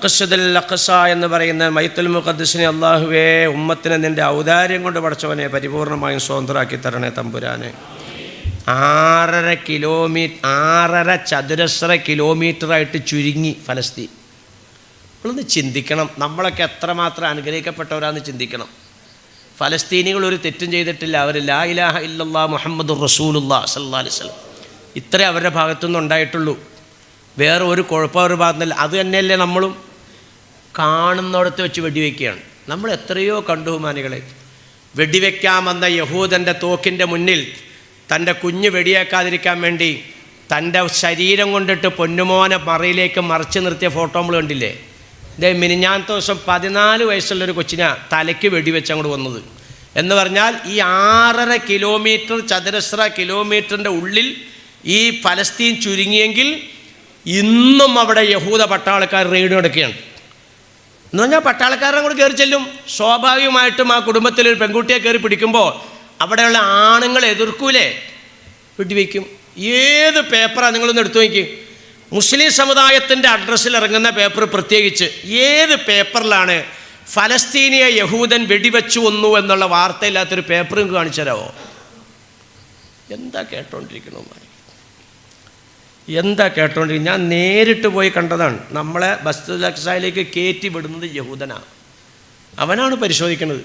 മഖ്സദുൽ അഖ്സ എന്ന് പറയുന്ന ബൈത്തുൽ മുഖദ്ദസിനെ അല്ലാഹുവേ ഉമ്മത്തിനെ നിൻ്റെ ഔദാര്യം കൊണ്ട് പടച്ചവനെ പരിപൂർണമായും സ്വതന്ത്രമാക്കി തരണേ തമ്പുരാനെ. 6.5 ചതുരശ്ര കിലോമീറ്ററായിട്ട് ചുരുങ്ങി ഫലസ്തീൻ. നമ്മളൊന്ന് ചിന്തിക്കണം, നമ്മളൊക്കെ എത്രമാത്രം അനുഗ്രഹിക്കപ്പെട്ടവരാന്ന് ചിന്തിക്കണം. ഫലസ്തീനികൾ ഒരു തെറ്റും ചെയ്തിട്ടില്ല. അവർ ലാ ഇലാഹ ഇല്ലല്ലാഹ് മുഹമ്മദുർ റസൂലുള്ളാഹ് സ്വല്ലല്ലാഹു അലൈഹി വസല്ലം ഇത്രേ അവരുടെ ഭാഗത്തുനിന്ന് ഉണ്ടായിട്ടുള്ളൂ. വേറെ ഒരു കുഴപ്പം അവരുടെ ഭാഗത്തുനിന്നില്ല. അത് തന്നെയല്ലേ നമ്മളും കാണുന്നിടത്ത് വെച്ച് വെടിവെക്കുകയാണ്. നമ്മൾ എത്രയോ കണ്ടു ബഹുമാനികളെ. വെടിവെക്കാമെന്ന യഹൂദൻ്റെ തോക്കിൻ്റെ മുന്നിൽ തൻ്റെ കുഞ്ഞ് വെടിയേക്കാതിരിക്കാൻ വേണ്ടി തൻ്റെ ശരീരം കൊണ്ടിട്ട് പൊന്നുമോനെ മറയിലേക്ക് മറിച്ച് നിർത്തിയ ഫോട്ടോ നമ്മൾ കണ്ടില്ലേ? ഇതേ മിനിഞ്ഞാത്ത ദിവസം 14 വയസ്സുള്ളൊരു കൊച്ചിനെ തലയ്ക്ക് വെടിവെച്ച് അങ്ങോട്ട് വന്നത് എന്ന് പറഞ്ഞാൽ ഈ 6.5 കിലോമീറ്റർ ചതുരശ്ര കിലോമീറ്ററിൻ്റെ ഉള്ളിൽ ഈ ഫലസ്തീൻ ചുരുങ്ങിയെങ്കിൽ ഇന്നും അവിടെ യഹൂദ പട്ടാളക്കാർ റെയ്ഡ് നടക്കുകയാണ്. എന്ന് പറഞ്ഞാൽ പട്ടാളക്കാരനെ കൂടെ കയറി ചെല്ലും. സ്വാഭാവികമായിട്ടും ആ കുടുംബത്തിലൊരു പെൺകുട്ടിയെ കയറി പിടിക്കുമ്പോൾ അവിടെയുള്ള ആണുങ്ങൾ എതിർക്കൂലേ? വെടിവെക്കും. ഏത് പേപ്പറാണ് നിങ്ങളൊന്ന് എടുത്തു നോക്കി. മുസ്ലിം സമുദായത്തിൻ്റെ അഡ്രസ്സിൽ ഇറങ്ങുന്ന പേപ്പർ പ്രത്യേകിച്ച് ഏത് പേപ്പറിലാണ് ഫലസ്തീനിയെ യഹൂദൻ വെടിവെച്ചു വന്നു എന്നുള്ള വാർത്തയില്ലാത്തൊരു പേപ്പർ നിങ്ങൾക്ക് കാണിച്ചു തരാമോ? എന്താ കേട്ടോണ്ടിരിക്കണോ? എന്താ കേട്ടോണ്ടിരിക്കും? ഞാൻ നേരിട്ട് പോയി കണ്ടതാണ്. നമ്മളെ ബൈത്തുൽ അഖ്സയിലേക്ക് കയറ്റി വിടുന്നത് യഹൂദനാണ്. അവനാണ് പരിശോധിക്കുന്നത്.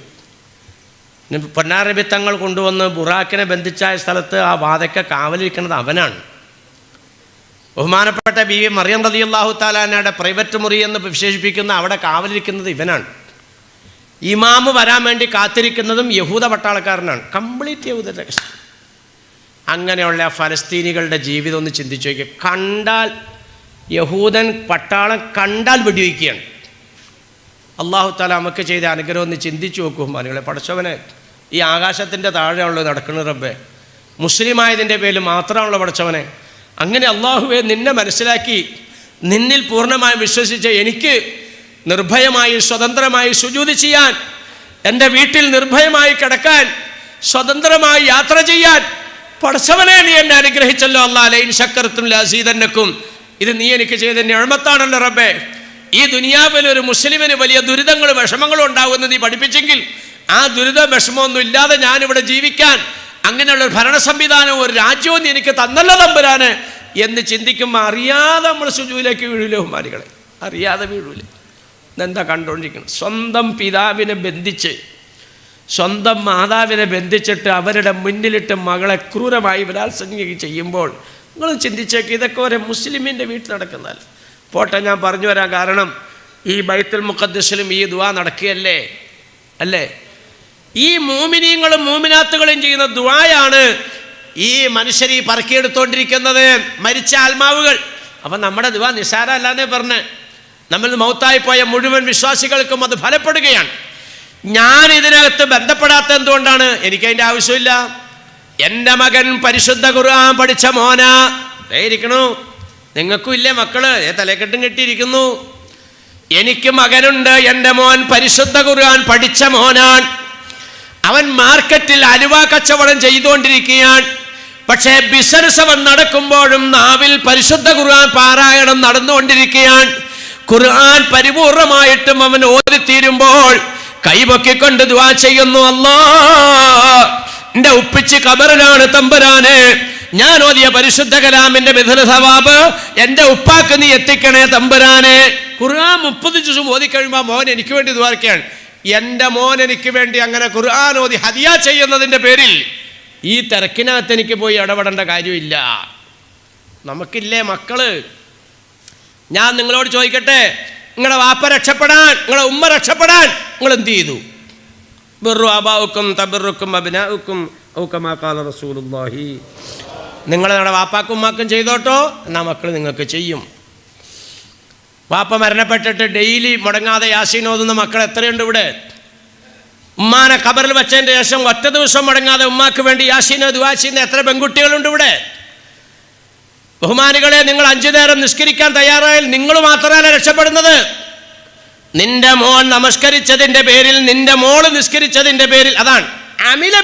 പൊന്നാരബി തങ്ങൾ കൊണ്ടുവന്ന് ബുറാക്കിനെ ബന്ധിച്ചായ സ്ഥലത്ത് ആ വാതയ്ക്ക കാവലിരിക്കുന്നത് അവനാണ്. ബഹുമാനപ്പെട്ട ബീവി മറിയം റളിയല്ലാഹു തആല അൻഹയുടെ പ്രൈവറ്റ് മുറി എന്ന് വിശേഷിപ്പിക്കുന്ന അവിടെ കാവലിരിക്കുന്നത് ഇവനാണ്. ഇമാമ് വരാൻ വേണ്ടി കാത്തിരിക്കുന്നതും യഹൂദ പട്ടാളക്കാരനാണ്. കംപ്ലീറ്റ് യഹൂദൻ്റെ കഷ്ടം. അങ്ങനെയുള്ള ഫലസ്തീനികളുടെ ജീവിതം ഒന്ന് ചിന്തിച്ചു നോക്കിയാൽ, കണ്ടാൽ യഹൂദൻ പട്ടാളം കണ്ടാൽ വെടിവെക്കുകയാണ്. അല്ലാഹു തആല നമുക്ക് ചെയ്ത അനുഗ്രഹം ഒന്ന് ചിന്തിച്ചു നോക്കും. മനുകളെ പടച്ചവനെ, ഈ ആകാശത്തിൻ്റെ താഴെയാണല്ലോ നടക്കുന്നത് റബ്ബേ. മുസ്ലിമായതിൻ്റെ പേരിൽ മാത്രമാണല്ലോ പടച്ചവനെ. അങ്ങനെ അല്ലാഹുവേ നിന്നെ മനസ്സിലാക്കി നിന്നിൽ പൂർണ്ണമായും വിശ്വസിച്ച എനിക്ക് നിർഭയമായി സ്വതന്ത്രമായി സുജൂദ് ചെയ്യാൻ, എൻ്റെ വീട്ടിൽ നിർഭയമായി കിടക്കാൻ, സ്വതന്ത്രമായി യാത്ര ചെയ്യാൻ പടച്ചവനെ നീ എന്നെ അനുഗ്രഹിച്ചല്ലോ. അല്ലാഹ് ലൈൻ ശക്കർതും ലഅസീദന്നക്കും. ഇത് നീ എനിക്ക് ചെയ്ത നിഅമത്താണല്ലോ റബ്ബേ. ഈ ദുനിയാവിൽ ഒരു മുസ്ലിമിന് വലിയ ദുരിതങ്ങളും വിഷമങ്ങളും ഉണ്ടാകുമെന്ന് നീ പഠിപ്പിച്ചെങ്കിൽ ആ ദുരിത വിഷമമൊന്നും ഇല്ലാതെ ഞാനിവിടെ ജീവിക്കാൻ അങ്ങനെയുള്ള ഒരു ഭരണ സംവിധാനവും ഒരു രാജ്യവും നീ എനിക്ക് തന്നല്ലോ തമ്പുരാന് എന്ന് ചിന്തിക്കുമ്പോൾ അറിയാതെ നമ്മൾ സുജൂദിലേക്ക് വീഴൂലേ ബഹുമാനികളെ? അറിയാതെ വീഴൂലേ? എന്താ കണ്ടുകൊണ്ടിരിക്കണം? സ്വന്തം പിതാവിനെ ബന്ധിച്ച്, സ്വന്തം മാതാവിനെ ബന്ധിച്ചിട്ട് അവരുടെ മുന്നിലിട്ട് മകളെ ക്രൂരമായി ബലാത്സംഗം ചെയ്യുമ്പോൾ നിങ്ങൾ ചിന്തിച്ചേക്ക്, ഇതൊക്കെ ഒരു മുസ്ലിമിൻ്റെ വീട്ടിൽ നടക്കുന്നതല്ല. പോട്ടെ, ഞാൻ പറഞ്ഞു വരാൻ കാരണം ഈ ബൈത്തുൽ മുഖദ്ദസിലും ഈ ദുആ നടക്കുകയല്ലേ അല്ലേ? ഈ മൂമിനീങ്ങളും മൂമിനാത്തുകളും ചെയ്യുന്ന ദുആയാണ് ഈ മനുഷ്യർ ഈ പറക്കിയെടുത്തോണ്ടിരിക്കുന്നത്, മരിച്ച ആത്മാവുകൾ. അപ്പം നമ്മുടെ ദുആ നിസ്സാരമല്ലാന്നേ പറഞ്ഞ് നമ്മൾ മൗത്തായി പോയ മുഴുവൻ വിശ്വാസികൾക്കും അത് ഫലപ്പെടുകയാണ്. ഞാൻ ഇതിനകത്ത് ബന്ധപ്പെടാത്ത എന്തുകൊണ്ടാണ്? എനിക്കതിൻ്റെ ആവശ്യമില്ല. എൻ്റെ മകൻ പരിശുദ്ധ ഖുർആൻ പഠിച്ച മോനാ ഇരിക്കണു. നിങ്ങൾക്കും ഇല്ലേ മക്കള്? തലക്കെട്ടും കെട്ടിയിരിക്കുന്നു. എനിക്ക് മകനുണ്ട്. എൻ്റെ മോൻ പരിശുദ്ധ ഖുർആൻ പഠിച്ച മോനാൻ. അവൻ മാർക്കറ്റിൽ അലുവ കച്ചവടം ചെയ്തുകൊണ്ടിരിക്കുകയാണ്. പക്ഷേ ബിസിനസ് അവൻ നടക്കുമ്പോഴും നാവിൽ പരിശുദ്ധ ഖുർആൻ പാരായണം നടന്നുകൊണ്ടിരിക്കുകയാണ്. ഖുർആൻ പരിപൂർണമായിട്ടും അവൻ ഓതിത്തീരുമ്പോൾ കൈപൊക്കിക്കൊണ്ട് ദുആ ചെയ്യുന്നു, അല്ലാഹ് എൻ്റെ ഉപ്പിച്ച് ഖബറിലാണ് തമ്പുരാനെ, ഞാൻ ഓതിയ പരിശുദ്ധ കലാമിന്റെ മിഥുന സവാബ് എൻ്റെ ഉപ്പാക്ക് നീ എത്തിക്കണേ തമ്പുരാനെ. ഖുർആൻ 30 ദിവസം ഓതി കഴിയുമ്പോൾ മോൻ എനിക്ക് വേണ്ടി ദുആർക്കുകയാണ്. എൻ്റെ മോൻ എനിക്ക് വേണ്ടി അങ്ങനെ ഖുർആൻ ഓതി ഹദിയ ചെയ്യുന്നതിൻ്റെ പേരിൽ ഈ തിരക്കിനകത്ത് എനിക്ക് പോയി ഇടപെടേണ്ട കാര്യമില്ല. നമുക്കില്ലേ മക്കള്? ഞാൻ നിങ്ങളോട് ചോദിക്കട്ടെ, നിങ്ങളുടെ വാപ്പ രക്ഷപ്പെടാൻ, നിങ്ങളുടെ ഉമ്മ രക്ഷപ്പെടാൻ നിങ്ങൾ എന്ത് ചെയ്തു? ബിർറു അബാഉക്കും തബിറുക്കും അബ്നാഉക്കും ഔ കമാ ഖാല റസൂലുള്ളാഹി. നിങ്ങൾ നിങ്ങളുടെ വാപ്പാക്കും ഉമ്മാക്കും ചെയ്തോട്ടോ, എന്നാൽ മക്കൾ നിങ്ങൾക്ക് ചെയ്യും. വാപ്പ മരണപ്പെട്ടിട്ട് ഡെയിലി മുടങ്ങാതെ യാസീൻ ഓതുന്ന മക്കൾ എത്രയുണ്ട് ഇവിടെ? ഉമ്മാനെ ഖബറിൽ വെച്ചതിൻ്റെ ശേഷം ഒറ്റ ദിവസം മുടങ്ങാതെ ഉമ്മാക്ക് വേണ്ടി യാസീനോ ദുആ ചെയ്യുന്ന എത്ര പെൺകുട്ടികളുണ്ട് ഇവിടെ? ബഹുമാനികളെ, നിങ്ങൾ 5 നേരം നിസ്കരിക്കാൻ തയ്യാറായാൽ നിങ്ങൾ മാത്രമല്ല രക്ഷപ്പെടുന്നത്. നിന്റെ മോൻ നമസ്കരിച്ചതിൻ്റെ പേരിൽ, നിന്റെ മോള് നിസ്കരിച്ചതിൻ്റെ പേരിൽ, അതാണ് അമില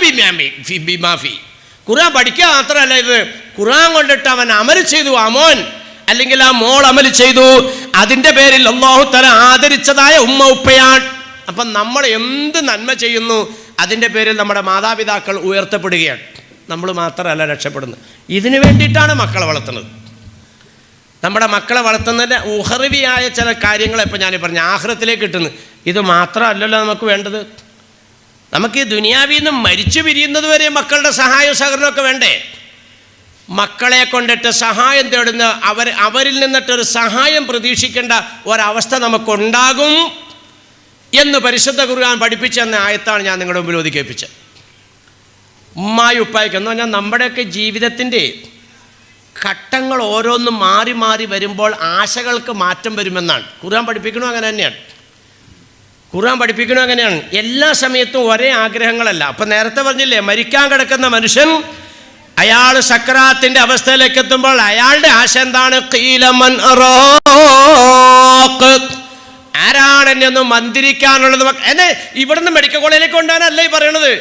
ബിമാഫി. ഖുർആൻ പഠിക്കുക മാത്രമല്ല, ഇത് ഖുർആൻ കൊണ്ടിട്ട് അവൻ അമൽ ചെയ്തു. അമോൻ അല്ലെങ്കിൽ ആ മോൾ അമൽ ചെയ്തു, അതിൻ്റെ പേരിൽ അല്ലാഹു തആല ആദരിച്ചതായ ഉമ്മ ഉപ്പയാണ്. അപ്പം നമ്മൾ എന്ത് നന്മ ചെയ്യുന്നു അതിൻ്റെ പേരിൽ നമ്മുടെ മാതാപിതാക്കൾ ഉയർത്തപ്പെടുകയാണ്. നമ്മൾ മാത്രമല്ല രക്ഷപ്പെടുന്നത്. ഇതിനു വേണ്ടിയിട്ടാണ് മക്കളെ വളർത്തുന്നത്. നമ്മുടെ മക്കളെ വളർത്തുന്നതിൻ്റെ ഉഹർവിയായ ചില കാര്യങ്ങൾ ഇപ്പം ഞാൻ പറഞ്ഞു ആഖിറത്തിലേക്ക് കിട്ടുന്നു. ഇത് മാത്രമല്ലല്ലോ നമുക്ക് വേണ്ടത്. നമുക്ക് ഈ ദുനിയാവിൽ നിന്ന് മരിച്ചു പിരിയുന്നത് വരെ മക്കളുടെ സഹായവും സഹകരണമൊക്കെ വേണ്ടേ? മക്കളെ കൊണ്ടിട്ട് സഹായം തേടുന്ന അവരിൽ നിന്നിട്ടൊരു സഹായം പ്രതീക്ഷിക്കേണ്ട ഒരവസ്ഥ നമുക്കുണ്ടാകും എന്ന് പരിശുദ്ധ ഖുർആൻ പഠിപ്പിച്ചെന്ന ആയത്താണ് ഞാൻ നിങ്ങളുടെ മുമ്പിൽ ഓതി കേൾപ്പിച്ചത്. ഉമ്മായി ഉപ്പായിക്ക് എന്ന് പറഞ്ഞാൽ നമ്മുടെയൊക്കെ ജീവിതത്തിൻ്റെ ഘട്ടങ്ങൾ ഓരോന്നും മാറി മാറി വരുമ്പോൾ ആശകൾക്ക് മാറ്റം വരുമെന്നാണ് ഖുർആൻ പഠിപ്പിക്കണോ. അങ്ങനെ തന്നെയാണ് ഖുർആൻ പഠിപ്പിക്കണോ. അങ്ങനെയാണ്. എല്ലാ സമയത്തും ഒരേ ആഗ്രഹങ്ങളല്ല. അപ്പം നേരത്തെ പറഞ്ഞില്ലേ, മരിക്കാൻ കിടക്കുന്ന മനുഷ്യൻ അയാൾ സക്രാത്തിൻ്റെ അവസ്ഥയിലേക്ക് എത്തുമ്പോൾ അയാളുടെ ആശ എന്താണ്? ഖീലമൻ അറാഖ്, ആരാണ് എന്നെ ഒന്ന് മന്ദിരിക്കാനുള്ളത്? എന്നെ ഇവിടുന്ന് മെഡിക്കൽ കോളേജിലേക്ക് കൊണ്ടുപോകാനല്ല ഈ പറയണത്.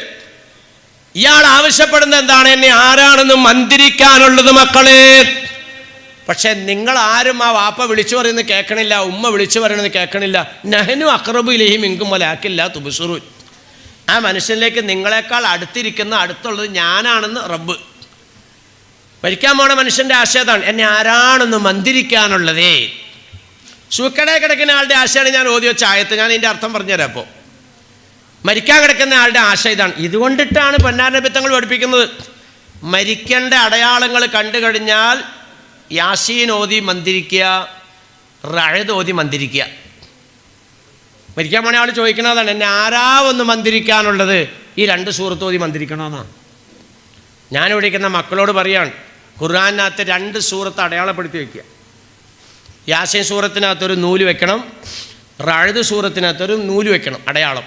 ഇയാൾ ആവശ്യപ്പെടുന്നത് എന്താണ്? എന്നെ ആരാണെന്ന് മന്ദിരിക്കാനുള്ളത് മക്കളെ. പക്ഷെ നിങ്ങൾ ആരും ആ വാപ്പ വിളിച്ചു പറയുന്നത് കേൾക്കണില്ല, ഉമ്മ വിളിച്ചു പറയുന്നത് കേൾക്കണില്ല. നഹ്നു അഖ്റബു ഇലൈഹി മിൻകും വലാകിൻ ലാ തുബ്സിറൂൻ. ആ മനുഷ്യനിലേക്ക് നിങ്ങളെക്കാൾ അടുത്തുള്ളത് ഞാനാണെന്ന് റബ്ബ്. മരിക്കാൻ പോണ മനുഷ്യൻ്റെ ആശയതാണ് എന്നെ ആരാണെന്ന് മന്ദിരിക്കാനുള്ളതേ. സൂക്കടെ കിടക്കുന്ന ആളുടെ ആശയാണ് ഞാൻ ഓതി വെച്ച ആയത്ത്. ഞാൻ ഇതിൻ്റെ അർത്ഥം പറഞ്ഞുതരാം. അപ്പോൾ മരിക്കാൻ കിടക്കുന്ന ആളുടെ ആശ ഇതാണ്. ഇതുകൊണ്ടിട്ടാണ് പൊന്നാര നബി തങ്ങൾ പഠിപ്പിക്കുന്നത്, മരിക്കേണ്ട അടയാളങ്ങൾ കണ്ടു കഴിഞ്ഞാൽ യാസീൻ ഓതി മന്ദിരിക്കുക, റഅദ് ഓതി മന്ദിരിക്കുക. മരിക്കാൻ പോണ ആൾ ചോദിക്കണതാണ് എന്നെ ആരാ ഒന്ന് മന്ദിരിക്കാനുള്ളത്? ഈ 2 സൂറത്ത് ഓതി മന്ദിരിക്കണമെന്നാണ് ഞാൻ വിളിക്കുന്ന മക്കളോട് പറയാണ്. ഖുർആനകത്ത് 2 സൂറത്ത് അടയാളപ്പെടുത്തി വയ്ക്കുക. യാസീൻ സൂറത്തിനകത്തൊരു നൂല് വെക്കണം, റഅദ് സൂറത്തിനകത്തൊരു നൂല് വെക്കണം, അടയാളം.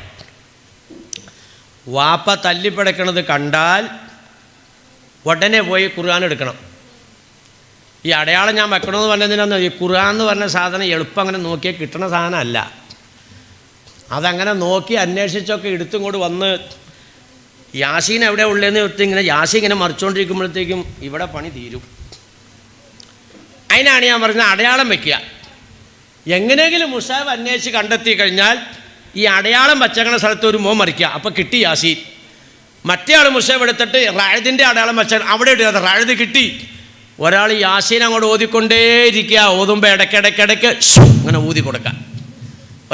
വാപ്പ തല്ലിപ്പിടക്കണത് കണ്ടാൽ ഉടനെ പോയി ഖുർആൻ എടുക്കണം. ഈ അടയാളം ഞാൻ വെക്കണമെന്ന് പറഞ്ഞതിനാന്ന്, ഈ ഖുർആൻ എന്ന് പറഞ്ഞ സാധനം എളുപ്പം അങ്ങനെ നോക്കിയാൽ കിട്ടണ സാധനമല്ല. അതങ്ങനെ നോക്കി അന്വേഷിച്ചൊക്കെ എടുത്തും കൂടി വന്ന് യാസീൻ എവിടെ ഉള്ളതെന്ന് എടുത്ത് ഇങ്ങനെ യാസീൻ ഇങ്ങനെ മറിച്ചുകൊണ്ടിരിക്കുമ്പോഴത്തേക്കും ഇവിടെ പണി തീരും. അതിനാണ് ഞാൻ പറഞ്ഞത് അടയാളം വയ്ക്കുക. എങ്ങനെയെങ്കിലും മുസാഫ് അന്വേഷിച്ച് കണ്ടെത്തി കഴിഞ്ഞാൽ ഈ അടയാളം വച്ചേക്കണ സ്ഥലത്ത് ഒരു മോൻ മറിക്കുക, അപ്പോൾ കിട്ടി യാസീൻ. മറ്റേ ആൾ മുസാഫ് എടുത്തിട്ട് റഅദിൻ്റെ അടയാളം വെച്ചാൽ അവിടെ ഇടുക, റഅദ് കിട്ടി. ഒരാൾ യാസീൻ അങ്ങോട്ട് ഓതിക്കൊണ്ടേയിരിക്കുക, ഓതുമ്പോൾ ഇടയ്ക്കിടയ്ക്കിടയ്ക്ക് ഇങ്ങനെ ഊതി കൊടുക്കുക.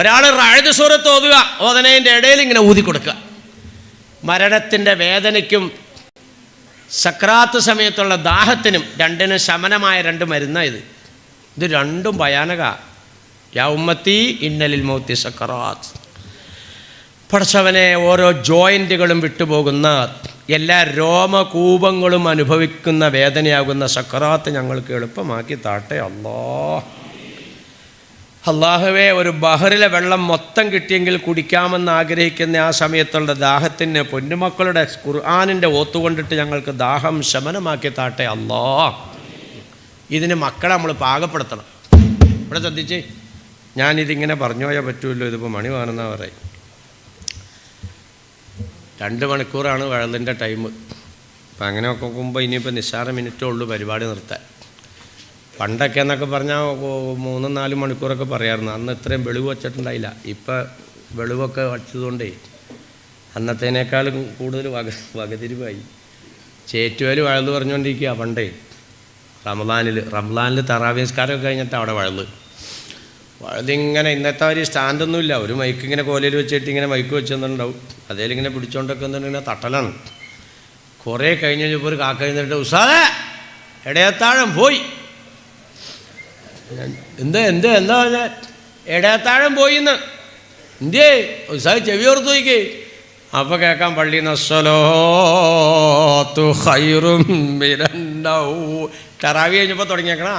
ഒരാൾ റഅദ് സൂറത്ത് ഓതുക, ഓതനേൻ്റെ ഇടയിൽ ഇങ്ങനെ ഊതി കൊടുക്കുക. മരണത്തിൻ്റെ വേദനയ്ക്കും സക്രാത്ത് സമയത്തുള്ള ദാഹത്തിനും രണ്ടിനും ശമനമായ 2 മരുന്നാണ് ഇത് രണ്ടും ഭയാനക. യാ ഉമ്മത്തി ഇന്നലിൽ മൗത്തി സക്രാത്ത്. പടച്ചവനെ, ഓരോ ജോയിൻറ്റുകളും വിട്ടുപോകുന്ന, എല്ലാ രോമകൂപങ്ങളും അനുഭവിക്കുന്ന വേദനയാകുന്ന സക്രാത്ത് ഞങ്ങൾക്ക് എളുപ്പമാക്കി താട്ടെ അല്ലാഹുവേ. ഒരു ബഹറിലെ വെള്ളം മൊത്തം കിട്ടിയെങ്കിൽ കുടിക്കാമെന്ന് ആഗ്രഹിക്കുന്ന ആ സമയത്തുള്ള ദാഹത്തിന് പൊന്നുമക്കളുടെ ഖുർആനിൻ്റെ ഓത്തുകൊണ്ടിട്ട് ഞങ്ങൾക്ക് ദാഹം ശമനമാക്കി താട്ടെ ഇതിന് മക്കളെ നമ്മൾ പാകപ്പെടുത്തണം. ഇവിടെ ശ്രദ്ധിച്ച്, ഞാനിതിങ്ങനെ പറഞ്ഞു പോയാൽ പറ്റുമല്ലോ. ഇതിപ്പോൾ മണി 11 പറയും. 2 മണിക്കൂറാണ് വഴലിൻ്റെ ടൈം. അപ്പം അങ്ങനെ നോക്കുമ്പോൾ ഇനിയിപ്പോൾ നിസ്സാര മിനിറ്റേ ഉള്ളൂ പരിപാടി നിർത്താൻ. പണ്ടൊക്കെ എന്നൊക്കെ പറഞ്ഞാൽ 3-4 മണിക്കൂറൊക്കെ പറയാമായിരുന്നു. അന്ന് ഇത്രയും വെളിവ് വച്ചിട്ടുണ്ടായില്ല. ഇപ്പം വെളിവൊക്കെ വച്ചതുകൊണ്ടേ അന്നത്തേനേക്കാളും കൂടുതൽ വകതിരിവായി. ചേറ്റുവേൽ വഴല് പറഞ്ഞുകൊണ്ടിരിക്കുക പണ്ടേ. റംലാനിൽ തറാവീഹ് നിസ്കാരമൊക്കെ കഴിഞ്ഞിട്ട് അവിടെ വഴുതിങ്ങനെ ഇന്നത്തെ ഒരു സ്റ്റാൻഡൊന്നുമില്ല. ഒരു മൈക്ക് ഇങ്ങനെ കോലയിൽ വെച്ചിട്ട് ഇങ്ങനെ മൈക്ക് വെച്ചെന്നുണ്ടാവും. അതേലിങ്ങനെ പിടിച്ചോണ്ടൊക്കെ എന്നിങ്ങനെ തട്ടലാണ്. കുറേ കഴിഞ്ഞ് കഴിഞ്ഞപ്പോൾ ഒരു കാക്ക കഴിഞ്ഞിട്ട് ഉസ്താദേ ഇടയത്താഴം പോയി. എന്താ പറഞ്ഞ? ഇടയത്താഴം പോയിന്ന്. എന്തേ ഉസ്താദ് ചെവി ഓർത്ത് നോക്കേ. അപ്പോൾ കേൾക്കാൻ പള്ളിയിൽ നിന്ന് അസ്സലാത്തു ഖൈറും മിനൻ നൗം. തറാവീഹ് കഴിഞ്ഞപ്പോൾ തുടങ്ങിയേക്കണ.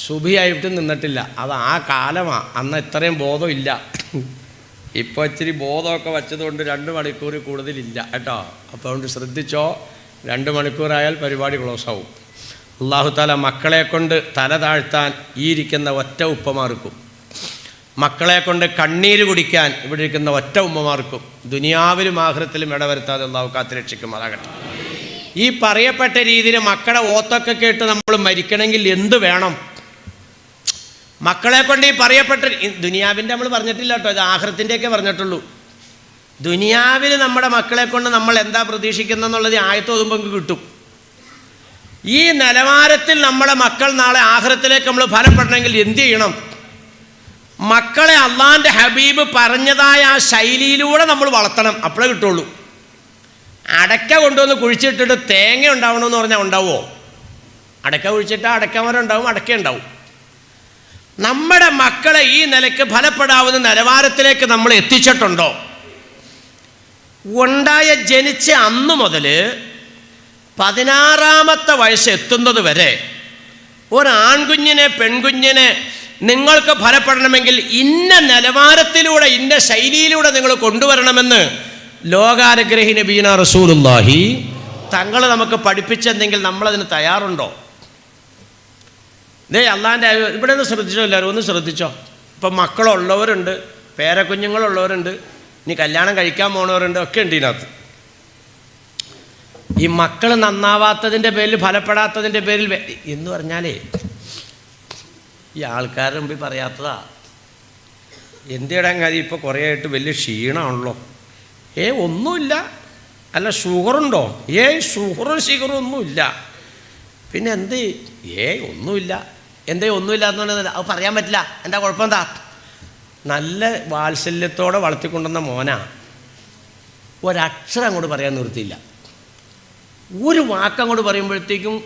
സുബഹിയായിട്ട് നിന്നിട്ടില്ല. അത് ആ കാലമാണ്. അന്ന് ഇത്രയും ബോധം ഇല്ല. ഇപ്പോൾ ഇച്ചിരി ബോധമൊക്കെ വച്ചതുകൊണ്ട് 2 മണിക്കൂർ കൂടുതലില്ല കേട്ടോ. അപ്പോൾ അതുകൊണ്ട് ശ്രദ്ധിച്ചോ, 2 മണിക്കൂറായാൽ പരിപാടി ക്ലോസ് ആവും. അല്ലാഹു തആല മക്കളെ കൊണ്ട് തല താഴ്ത്താൻ ഈ ഇരിക്കുന്ന ഒറ്റ ഉപ്പമാർക്കും, മക്കളെ കൊണ്ട് കണ്ണീര് കുടിക്കാൻ ഇവിടെ ഇരിക്കുന്ന ഒറ്റ ഉമ്മമാർക്കും ദുനിയാവിലും ആഖിറത്തിലും ഇടവരുത്താതെ അല്ലാഹു കാത്തുരക്ഷിക്കുമാറാകട്ടെ. ഈ പറയപ്പെട്ട രീതിയിൽ മക്കളെ ഓത്തൊക്കെ കേട്ട് നമ്മൾ മരിക്കണമെങ്കിൽ എന്ത് വേണം? മക്കളെ കൊണ്ട് ഈ പറയപ്പെട്ട ദുനിയാവിൻ്റെ നമ്മൾ പറഞ്ഞിട്ടില്ല കേട്ടോ, ഇത് ആഖിറത്തിൻ്റെയൊക്കെ പറഞ്ഞിട്ടുള്ളൂ. ദുനിയാവിൽ നമ്മുടെ മക്കളെ കൊണ്ട് നമ്മൾ എന്താ പ്രതീക്ഷിക്കുന്നതെന്നുള്ളത് ആയത്ത് ഓതുമ്പോൾ കിട്ടും. ഈ നിലവാരത്തിൽ നമ്മളെ മക്കൾ നാളെ ആഖിറത്തിലേക്ക് നമ്മൾ ഫലപ്പെടണമെങ്കിൽ എന്ത് ചെയ്യണം? മക്കളെ അള്ളാൻ്റെ ഹബീബ് പറഞ്ഞതായ ആ ശൈലിയിലൂടെ നമ്മൾ വളർത്തണം, അപ്പോഴേ കിട്ടുള്ളൂ. അടയ്ക്ക കൊണ്ടുവന്ന് കുഴിച്ചിട്ടിട്ട് തേങ്ങ ഉണ്ടാവണമെന്ന് പറഞ്ഞാൽ ഉണ്ടാവുമോ? അടയ്ക്ക കുഴിച്ചിട്ട് അടയ്ക്കമരം ഉണ്ടാവും, അടയ്ക്ക ഉണ്ടാവും. നമ്മുടെ മക്കളെ ഈ നിലയ്ക്ക് ഫലപ്പെടാവുന്ന നിലവാരത്തിലേക്ക് നമ്മൾ എത്തിച്ചിട്ടുണ്ടോ? ജനിച്ച അന്ന് മുതൽ 16ാമത്തെ വയസ്സ് എത്തുന്നത് വരെ ഒരാൺകുഞ്ഞിനെ പെൺകുഞ്ഞിനെ നിങ്ങൾക്ക് ഫലപ്പെടണമെങ്കിൽ ഇന്ന നിലവാരത്തിലൂടെ ഇന്ന ശൈലിയിലൂടെ നിങ്ങൾ കൊണ്ടുവരണമെന്ന് ലോകാനുഗ്രഹി നബീന റസൂലുള്ളാഹി തങ്ങൾ നമുക്ക് പഠിപ്പിച്ചെങ്കിൽ നമ്മളതിന് തയ്യാറുണ്ടോ? ഇതേ അള്ളാൻ്റെ ഇവിടെ ഒന്ന് ശ്രദ്ധിച്ചോ, എല്ലാവരും ഒന്ന് ശ്രദ്ധിച്ചോ. ഇപ്പം മക്കളുള്ളവരുണ്ട്, പേരക്കുഞ്ഞുങ്ങളുള്ളവരുണ്ട്, ഇനി കല്യാണം കഴിക്കാൻ പോണവരുണ്ട്, ഒക്കെ ഉണ്ട് ഇതിനകത്ത്. ഈ മക്കൾ നന്നാവാത്തതിൻ്റെ പേരിൽ ഫലപ്പെടാത്തതിൻ്റെ പേരിൽ എന്ന് പറഞ്ഞാലേ ഈ ആൾക്കാരുടെ മുമ്പിൽ പറയാത്തതാ. എന്തിടാൻ കാര്യം ഇപ്പോൾ കുറേ ആയിട്ട് വലിയ ക്ഷീണമാണല്ലോ. ഒന്നുമില്ല. അല്ല ഷുഗറുണ്ടോ? ഷുഗറും ഒന്നുമില്ല. പിന്നെ എന്ത്? ഒന്നുമില്ല. ഒന്നുമില്ല എന്ന് പറഞ്ഞാൽ അത് പറയാൻ പറ്റില്ല. എന്താ കുഴപ്പം? എന്താ? നല്ല വാത്സല്യത്തോടെ വളർത്തിക്കൊണ്ടുവന്ന മോനാ, ഒരക്ഷരം അങ്ങോട്ട് പറയാൻ നിർത്തിയില്ല. ഒരു വാക്കങ്ങോട്ട് പറയുമ്പോഴത്തേക്കും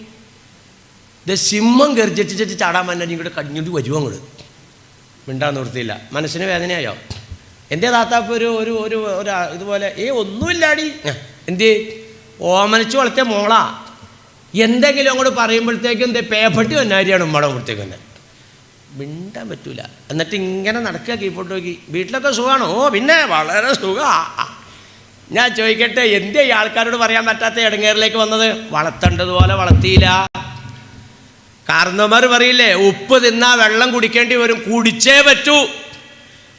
സിംഹം ഗർജിച്ച് ചാടാൻ പറ്റാൻ ഇങ്ങോട്ട് കടിഞ്ഞിട്ട് വരുമോ അങ്ങോട്ട്. മിണ്ടാൻ നിർത്തിയില്ല. മനസ്സിന് വേദനയായോ? എന്തേ താത്താപ്പ് ഒരു ഒരു ഒരു ഇതുപോലെ ഒന്നുമില്ലാടി. എന്തേ? ഓമനിച്ച് വളർത്തിയ മോളാ. എന്തെങ്കിലും അങ്ങോട്ട് പറയുമ്പോഴത്തേക്കും പേപ്പട്ടി ഒന്നാരിയാണ് ഉമ്മയുടെ അവിടത്തേക്ക് തന്നെ. മിണ്ടാൻ പറ്റൂല. എന്നിട്ട് ഇങ്ങനെ നടക്കുക, കീപ്പോട്ട് നോക്കി. വീട്ടിലൊക്കെ സുഖമാണോ? പിന്നെ വളരെ സുഖമാണ്. ഞാൻ ചോദിക്കട്ടെ, എന്തേ ഈ ആൾക്കാരോട് പറയാൻ പറ്റാത്ത ഇടങ്ങേറിലേക്ക് വന്നത്? വളർത്തേണ്ടതുപോലെ വളർത്തിയില്ല. കാരണവന്മാർ പറയില്ലേ, ഉപ്പ് തിന്നാ വെള്ളം കുടിക്കേണ്ടി വരും, കുടിച്ചേ പറ്റൂ.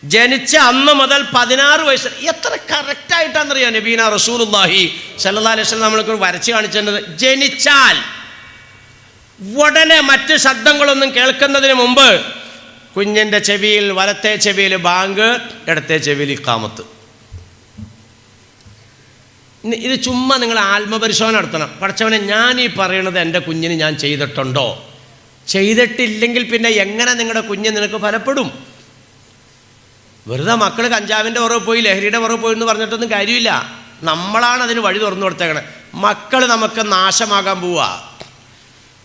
ജനിച്ച അന്ന് മുതൽ 16 വയസ്സ്. എത്ര കറക്റ്റായിട്ടാണെന്നറിയാം നബീന റസൂലുള്ളാഹി സ്വല്ലല്ലാഹു അലൈഹി വസല്ലം നമ്മൾക്ക് വരച്ച് കാണിച്ചത്. ജനിച്ചാൽ ഉടനെ മറ്റ് ശബ്ദങ്ങളൊന്നും കേൾക്കുന്നതിന് മുമ്പ് കുഞ്ഞിൻ്റെ ചെവിയിൽ, വലത്തെ ചെവിയിൽ ബാങ്ക്, ഇടത്തെ ചെവിയിൽ ഇഖാമത്ത്. ഇത് ചുമ്മാ നിങ്ങൾ ആത്മപരിശോധന നടത്തണം. പഠിച്ചവനെ, ഞാൻ ഈ പറയണത് എൻ്റെ കുഞ്ഞിന് ഞാൻ ചെയ്തിട്ടുണ്ടോ? ചെയ്തിട്ടില്ലെങ്കിൽ പിന്നെ എങ്ങനെ നിങ്ങളുടെ കുഞ്ഞ് നിനക്ക് ഫലപ്പെടും? വെറുതെ മക്കൾ കഞ്ചാവിൻ്റെ പുറകെ പോയി, ലഹരിയുടെ പുറകെ പോയി എന്ന് പറഞ്ഞിട്ടൊന്നും കാര്യമില്ല. നമ്മളാണ് അതിന് വഴി തുറന്നു കൊടുത്തേക്കണേ. മക്കൾ നമുക്ക് നാശമാകാൻ പോവുക.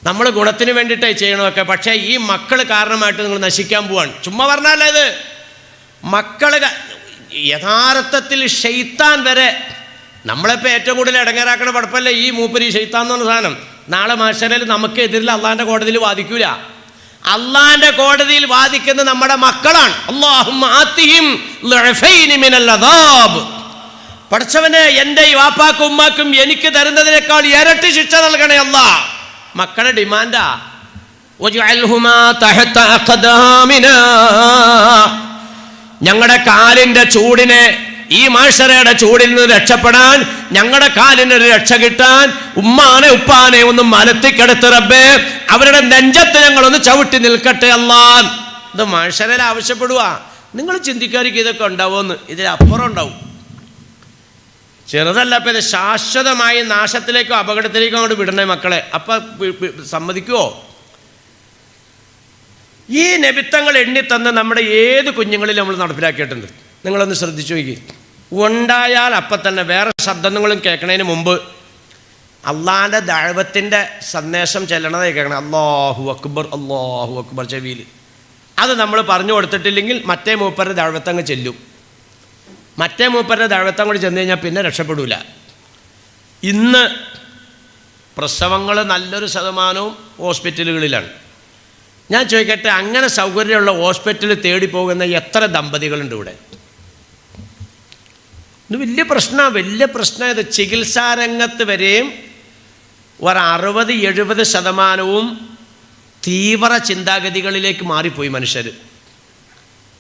നമ്മൾ ഗുണത്തിന് വേണ്ടിയിട്ടേ ചെയ്യണമൊക്കെ, പക്ഷേ ഈ മക്കൾ കാരണമായിട്ട് നിങ്ങൾ നശിക്കാൻ പോവാണ്. ചുമ്മാ പറഞ്ഞാലേ ഇത്. മക്കൾ യഥാർത്ഥത്തിൽ ഷെയ്ത്താൻ വരെ നമ്മളിപ്പോൾ ഏറ്റവും കൂടുതൽ ഇടങ്ങേറാക്കണ പടപ്പല്ലേ ഈ മൂപ്പരി ഷെയ്ത്താൻ എന്ന് പറഞ്ഞ സാധനം. നാളെ മഹ്ശറിൽ നമുക്ക് എതിരിൽ അള്ളാൻ്റെ കോടതിയിൽ വാദിക്കൂല. അള്ളാൻ്റെ കോടതിയിൽ വാദിക്കുന്നത് നമ്മുടെ മക്കളാണ്. അല്ലാഹുമ്മ ആതിഹിം ളഅഫൈനി മിനൽ അദാബ്. പഠിച്ചവനെ, എൻ്റെ ഈ വാപ്പാക്കും ഉമ്മാക്കും എനിക്ക് തരുന്നതിനേക്കാൾ ഇരട്ടി ശിക്ഷ നൽകണേ അല്ലാ. മക്കളുടെ ഡിമാൻഡാ. വജഅൽഹുമാ തഹത അഖദാമിനാ. ഞങ്ങളുടെ കാലിൻ്റെ ചൂടിനെ, ഈ മഹ്ശറയുടെ ചൂടിൽ നിന്ന് രക്ഷപ്പെടാൻ, ഞങ്ങളുടെ കാലിനൊരു രക്ഷ കിട്ടാൻ ഉമ്മാനെ ഉപ്പാനെ ഒന്ന് മലത്തിക്കെടുത്ത് റബ്ബേ, അവരുടെ നെഞ്ചത്ത് ഞങ്ങളൊന്ന് ചവിട്ടി നിൽക്കട്ടെ അല്ലാ. ഇത് മഹ്ശറയിൽ ആവശ്യപ്പെടുക. നിങ്ങൾ ചിന്തിക്കാതിരിക്കും ഇതൊക്കെ ഉണ്ടാവുമെന്ന്. ഇതിലപ്പുറം ഉണ്ടാവും. ചെറുതല്ല. അപ്പം ഇത് ശാശ്വതമായി നാശത്തിലേക്കോ അപകടത്തിലേക്കോ അങ്ങോട്ട് വിടണേ മക്കളെ. അപ്പം സമ്മതിക്കുമോ? ഈ നബിത്തങ്ങൾ എണ്ണിത്തന്ന് നമ്മുടെ ഏത് കുഞ്ഞുങ്ങളിലും നമ്മൾ നടപ്പിലാക്കിയിട്ടുണ്ട്. നിങ്ങളൊന്ന് ശ്രദ്ധിച്ചു നോക്കി. ഉണ്ടായാൽ അപ്പം തന്നെ വേറെ ശബ്ദങ്ങളും കേൾക്കണതിന് മുമ്പ് അള്ളാൻ്റെ ദഅവത്തിൻ്റെ സന്ദേശം ചെല്ലണതായി കേൾക്കണം. അല്ലാഹു അക്ബർ, അല്ലാഹു അക്ബർ ചെവിയിൽ. അത് നമ്മൾ പറഞ്ഞു കൊടുത്തിട്ടില്ലെങ്കിൽ മറ്റേ മൂപ്പരുടെ ദഅവത്തങ്ങ് ചെല്ലും. മറ്റേ മൂപ്പരുടെ ദഅവത്തം കൂടി ചെന്ന് കഴിഞ്ഞാൽ പിന്നെ രക്ഷപ്പെടില്ല. ഇന്ന് പ്രസവങ്ങൾ നല്ലൊരു ശതമാനവും ഹോസ്പിറ്റലുകളിലാണ്. ഞാൻ ചോദിക്കട്ടെ, അങ്ങനെ സൗകര്യമുള്ള ഹോസ്പിറ്റലിൽ തേടി പോകുന്ന എത്ര ദമ്പതികളുണ്ട് ഇവിടെ? ഇത് വലിയ പ്രശ്നമാണ്, വലിയ പ്രശ്നം. ഇത് ചികിത്സാരംഗത്ത് വരെയും 60-70% തീവ്ര ചിന്താഗതികളിലേക്ക് മാറിപ്പോയി മനുഷ്യർ.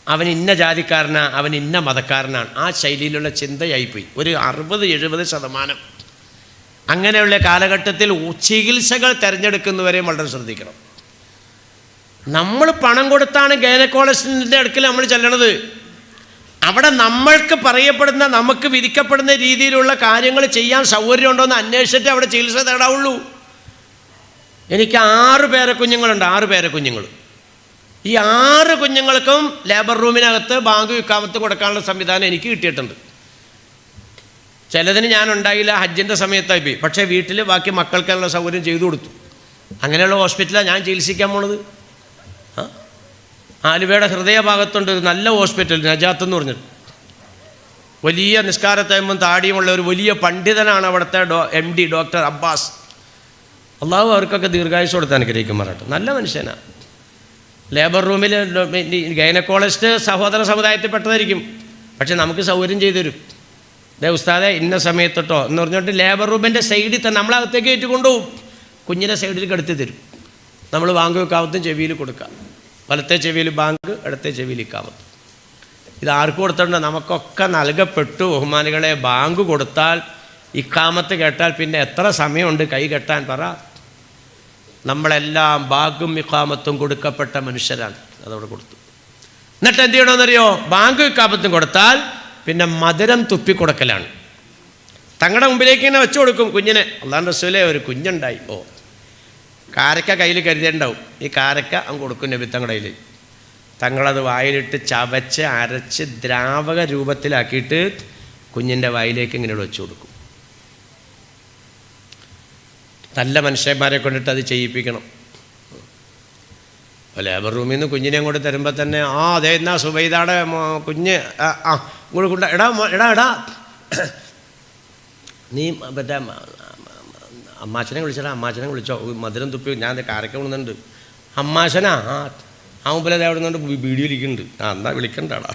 അവൻ ഇന്ന ജാതിക്കാരനാണ്, അവൻ ഇന്ന മതക്കാരനാണ്, ആ ശൈലിയിലുള്ള ചിന്തയായിപ്പോയി. ഒരു 60-70%. അങ്ങനെയുള്ള കാലഘട്ടത്തിൽ ചികിത്സകൾ തിരഞ്ഞെടുക്കുന്നവരെ വളരെ ശ്രദ്ധിക്കണം. നമ്മൾ പണം കൊടുത്താണ് ഗൈനക്കോളജിസ്റ്റിൻ്റെ അടുക്കൽ നമ്മൾ ചെല്ലണത്. അവിടെ നമ്മൾക്ക് പറയപ്പെടുന്ന, നമുക്ക് വിധിക്കപ്പെടുന്ന രീതിയിലുള്ള കാര്യങ്ങൾ ചെയ്യാൻ സൗകര്യമുണ്ടോ എന്ന് അന്വേഷിച്ചിട്ട് അവിടെ ചികിത്സ തേടാവുള്ളൂ. എനിക്ക് 6 പേരക്കുഞ്ഞുങ്ങളുണ്ട്. 6 പേരക്കുഞ്ഞുങ്ങൾ. ഈ 6 കുഞ്ഞുങ്ങൾക്കും ലേബർ റൂമിനകത്ത് ബാങ്ക് ഇഖാമത്ത് കൊടുക്കാനുള്ള സംവിധാനം എനിക്ക് കിട്ടിയിട്ടുണ്ട്. ചിലതിന് ഞാൻ ഉണ്ടായില്ല, ഹജ്ജിൻ്റെ സമയത്തായി പോയി. പക്ഷേ വീട്ടിൽ ബാക്കി മക്കൾക്കുള്ള സൗകര്യം ചെയ്തു കൊടുത്തു. അങ്ങനെയുള്ള ഹോസ്പിറ്റലാണ് ഞാൻ ചികിത്സിക്കാൻ പോണത്. ആലുവയുടെ ഹൃദയഭാഗത്തുണ്ട് ഒരു നല്ല ഹോസ്പിറ്റൽ, നജാത്ത് എന്ന് പറഞ്ഞിട്ട്. വലിയ നിസ്കാരത്തയമ്പും താടിയുമുള്ള ഒരു വലിയ പണ്ഡിതനാണ് അവിടുത്തെ MD ഡോക്ടർ അബ്ബാസ്. അള്ളാഹു അവർക്കൊക്കെ ദീർഘായുസ് കൊടുത്ത് അനുഗ്രഹിക്കുമാറാട്ടെ. നല്ല മനുഷ്യനാണ്. ലേബർ റൂമിൽ ഗൈനക്കോളജിസ്റ്റ് സഹോദര സമുദായത്തിൽപ്പെട്ടതായിരിക്കും, പക്ഷെ നമുക്ക് സൗകര്യം ചെയ്തു തരും. ഉസ്താദെ ഇന്ന സമയത്തോട്ടോ എന്ന് പറഞ്ഞിട്ട് ലേബർ റൂമിൻ്റെ സൈഡിൽ തന്നെ നമ്മളകത്തേക്ക് കയറ്റി കൊണ്ടുപോകും. കുഞ്ഞിനെ സൈഡിൽ കിടത്തി തരും. നമ്മൾ ബാങ്ക് ഇഖാമത്തും ചെവിയിൽ കൊടുക്കുക. വലത്തെ ചെവിയിൽ ബാങ്ക്, ഇടത്തെ ചെവിയിൽ ഇഖാമത്ത്. ഇത് ആർക്ക് കൊടുത്തിട്ടുണ്ട്? നമുക്കൊക്കെ നൽകപ്പെട്ടു. ബഹുമാനികളെ, ബാങ്ക് കൊടുത്താൽ ഇഖാമത്ത് കേട്ടാൽ പിന്നെ എത്ര സമയമുണ്ട് കൈ കെട്ടാൻ പറ? നമ്മളെല്ലാം ബാങ്കും ഇഖാമത്തും കൊടുക്കപ്പെട്ട മനുഷ്യരാണ്. അതവിടെ കൊടുത്തു. എന്നിട്ട് എന്ത് ചെയ്യണമെന്നറിയോ? ബാങ്ക് ഇഖാമത്തും കൊടുത്താൽ പിന്നെ മധുരം തുപ്പിക്കൊടുക്കലാണ്. തങ്ങളുടെ മുമ്പിലേക്ക് ഇങ്ങനെ വെച്ചു കൊടുക്കും കുഞ്ഞിനെ. അല്ലാഹുവിൻ്റെ റസൂലേ, ഒരു കുഞ്ഞുണ്ടായി. കാരക്ക കയ്യിൽ കരുതിയിട്ടുണ്ടാവും. ഈ കാരക്ക അങ്ങ് കൊടുക്കും നബി തങ്ങളുടെ കയ്യിൽ. തങ്ങളത് വായിലിട്ട് ചവച്ച് അരച്ച് ദ്രാവക രൂപത്തിലാക്കിയിട്ട് കുഞ്ഞിൻ്റെ വായിലേക്ക് ഇങ്ങനെ വെച്ചു കൊടുക്കും. നല്ല മനുഷ്യന്മാരെ കൊണ്ടിട്ട് അത് ചെയ്യിപ്പിക്കണം. ലേബർ റൂമിൽ നിന്ന് കുഞ്ഞിനെ അങ്ങോട്ട് തരുമ്പോൾ തന്നെ അതെ എന്നാ സുബൈദാടെ കുഞ്ഞ് ഇങ്ങോട്ട് കൊണ്ട എടാ എടാ എടാ നീ മറ്റേ അമ്മാച്ചനെ വിളിച്ചടാ, അമ്മാച്ചനെ വിളിച്ചോ, മധുരം തുപ്പി, ഞാൻ കാരക്ക കൊണ്ടുന്നുണ്ട്. അമ്മാച്ചനാ? ആ മുമ്പിലത് അവിടെ നിന്നുകൊണ്ട് വീഡിയോ ഇരിക്കുന്നുണ്ട്. എന്നാ വിളിക്കണ്ടാടാ.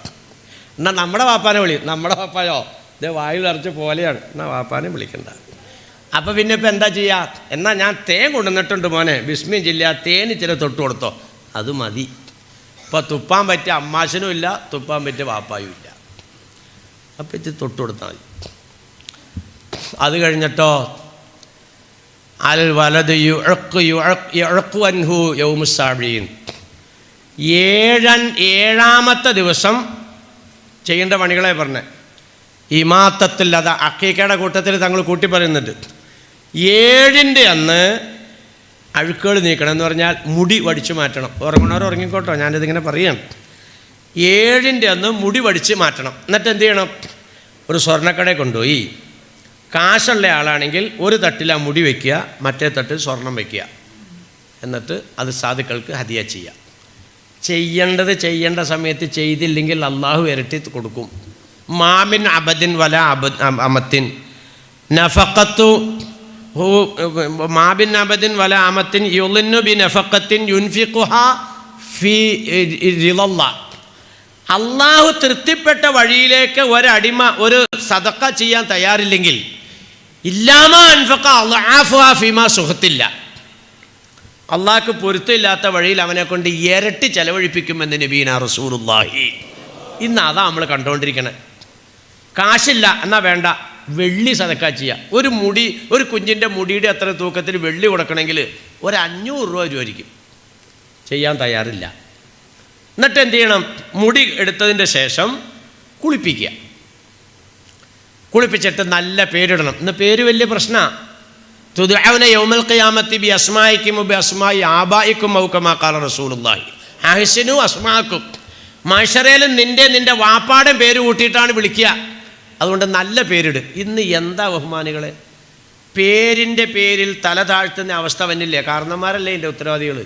എന്നാൽ നമ്മുടെ വാപ്പാനെ വിളി. നമ്മുടെ വാപ്പായോ ഇതേ വായിൽ അരച്ച പോലെയാണ്, എന്നാൽ വാപ്പാനെ വിളിക്കണ്ട. അപ്പോൾ പിന്നെ ഇപ്പം എന്താ ചെയ്യുക? എന്നാൽ ഞാൻ തേൻ കൊണ്ടുവന്നിട്ടുണ്ട് മോനെ, ബിസ്മിയും ജില്ല, തേന് ചില തൊട്ട് കൊടുത്തോ, അത് മതി. ഇപ്പോൾ തുപ്പാൻ പറ്റിയ അമ്മാശനും ഇല്ല, തുപ്പാൻ പറ്റിയ വാപ്പായും ഇല്ല. അപ്പം ഇത് തൊട്ട് കൊടുത്താൽ മതി. അത് കഴിഞ്ഞിട്ടോ അൽ വലത് യുഅഖു അൻഹു യൗമുസ്സാബീൻ, 7ാമത്തെ ദിവസം ചെയ്യേണ്ട പണികളെ പറഞ്ഞേ. ഇമാത്തത്തിൽ അത് അക്കീക്കയുടെ കൂട്ടത്തിൽ തങ്ങൾ കൂട്ടി പറയുന്നുണ്ട്. 7ൻ്റെ അന്ന് അഴുക്കുകൾ നീക്കണം എന്ന് പറഞ്ഞാൽ മുടി വടിച്ചു മാറ്റണം. ഉറങ്ങണവർ ഉറങ്ങിക്കോട്ടോ, ഞാനിതിങ്ങനെ പറയാണ്. 7ൻ്റെ അന്ന് മുടി വടിച്ച് മാറ്റണം. എന്നിട്ട് എന്ത് ചെയ്യണം? ഒരു സ്വർണ്ണക്കടയിൽ കൊണ്ടുപോയി, കാശുള്ള ആളാണെങ്കിൽ ഒരു തട്ടിൽ ആ മുടി വയ്ക്കുക, മറ്റേ തട്ടിൽ സ്വർണം വയ്ക്കുക. എന്നിട്ട് അത് സാധുക്കൾക്ക് ഹദിയ ചെയ്യുക. ചെയ്യേണ്ട സമയത്ത് ചെയ്തില്ലെങ്കിൽ അള്ളാഹു ഇരട്ടി കൊടുക്കും. മാമിൻ അബദിൻ വല അമത്തിൻ നഫഖത്തു മാബിൻ അബദിൻ വല അമത്തിൻ യുളിന്നു ബി നഫഖത്തിൻ യുൻഫിഖുഹാ ഫി റിളല്ലാഹ്. അള്ളാഹു തൃപ്തിപ്പെട്ട വഴിയിലേക്ക് ഒരടിമ ഒരു സദഖ ചെയ്യാൻ തയ്യാറില്ലെങ്കിൽ ഇല്ലാമ അൻഫഖ അദ്ആഫുഹാ ഫീമാ സുഖത്തില്ല, അള്ളാഹ്ക്ക് പൊരുത്തമില്ലാത്ത വഴിയിൽ അവനെ കൊണ്ട് ഇരട്ടി ചെലവഴിപ്പിക്കുമെന്ന് നബീന റസൂലുള്ളാഹി. ഇന്ന് അതാ നമ്മൾ കണ്ടുകൊണ്ടിരിക്കണേ. കാശില്ല എന്നാൽ വേണ്ട, വെള്ളി സദക്ക ചെയ്യുക. ഒരു കുഞ്ഞിൻ്റെ മുടിയുടെ അത്ര തൂക്കത്തിൽ വെള്ളി കൊടുക്കണമെങ്കിൽ ഒരു 500 രൂപ രൂപയായിരിക്കും. ചെയ്യാൻ തയ്യാറില്ല. എന്നിട്ട് എന്ത് ചെയ്യണം? മുടി എടുത്തതിൻ്റെ ശേഷം കുളിപ്പിക്കുക. കുളിപ്പിച്ചിട്ട് നല്ല പേരിടണം. ഇന്ന് പേര് വലിയ പ്രശ്നമാണ്. തുദ്ഉന യൗമൽ ഖിയാമത്തി ബി അസ്മാഇക്കും ബി അസ്മാഇ ആബായിക്കും ഔ കമാ ഖാല റസൂലുള്ളാഹി അഹ്സിനു അസ്മാഅക്കും. മഹ്ശറയിൽ നിൻ്റെ വാപ്പാടെ പേര് കൂട്ടിയിട്ടാണ് വിളിക്കുക. അതുകൊണ്ട് നല്ല പേരിട്. ഇന്ന് എന്താ ബഹുമാനികളെ, പേരിൻ്റെ പേരിൽ തല താഴ്ത്തുന്ന അവസ്ഥ വന്നില്ലേ? കാരണന്മാരല്ലേ ഇതിൻ്റെ ഉത്തരവാദികൾ.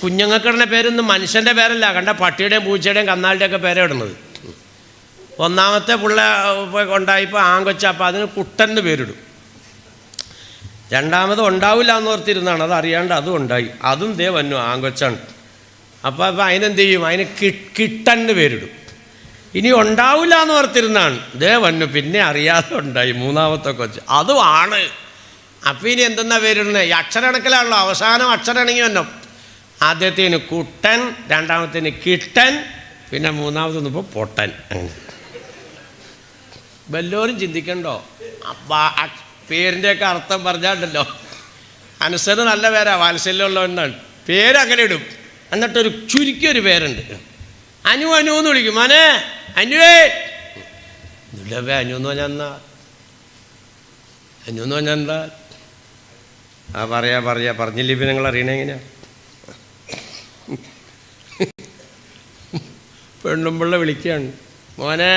കുഞ്ഞുങ്ങൾക്കിടുന്ന പേരൊന്നും മനുഷ്യൻ്റെ പേരല്ല, കണ്ട പട്ടിയുടെയും പൂച്ചയുടെയും കന്നാളിൻ്റെയൊക്കെ പേരെ ഇടുന്നത്. ഒന്നാമത്തെ പിള്ള ഉണ്ടായിപ്പോൾ ആങ്കൊച്ച, അപ്പോൾ അതിന് കുട്ടന് പേരിടും. രണ്ടാമത് ഉണ്ടാവില്ല എന്ന് ഓർത്തിരുന്നാണ്, അത് അറിയാണ്ട് അതും ഉണ്ടായി, അതും ദേ വന്നു ആങ്കൊച്ചാണ്. അപ്പോൾ അതിനെന്ത് ചെയ്യും? അതിന് കിട്ടന് പേരിടും. ഇനി ഉണ്ടാവില്ല എന്ന് ഓർത്തിരുന്നാണ്, ദേ വന്നു, പിന്നെ അറിയാതെ ഉണ്ടായി മൂന്നാമത്തെ കൊച്ച്, അതുമാണ്. അപ്പം ഇനി എന്തെന്നാ പേരിടുന്നത്? ഈ അക്ഷരക്കണക്കിലാണല്ലോ, അവസാനം അക്ഷരമാണെങ്കിൽ വന്നോ. ആദ്യത്തേന് കുട്ടൻ, രണ്ടാമത്തേന് കിട്ടൻ, പിന്നെ മൂന്നാമതൊന്നും ഇപ്പോൾ പൊട്ടൻ. വല്ലവരും ചിന്തിക്കണ്ടോ? പേരിൻ്റെയൊക്കെ അർത്ഥം പറഞ്ഞാണ്ടല്ലോ. അനസന് നല്ല പേരാ, വാത്സല്യമുള്ളവനാണ്. പേരങ്ങനെ ഇടും. എന്നിട്ടൊരു ചുരുക്കിയൊരു പേരുണ്ട്, അനു അനു എന്ന് വിളിക്കും. മോനെ അനുവേ. ഇല്ലവേ അനു എന്ന് പറഞ്ഞാൽ എന്താ? അനു എന്ന് പറഞ്ഞാൽ എന്താ? പറഞ്ഞില്ല. ഇപ്പം നിങ്ങൾ അറിയണേ എങ്ങനെയാ? പെണ്ണുമ്പിള്ള വിളിക്കുകയാണ്, മോനെ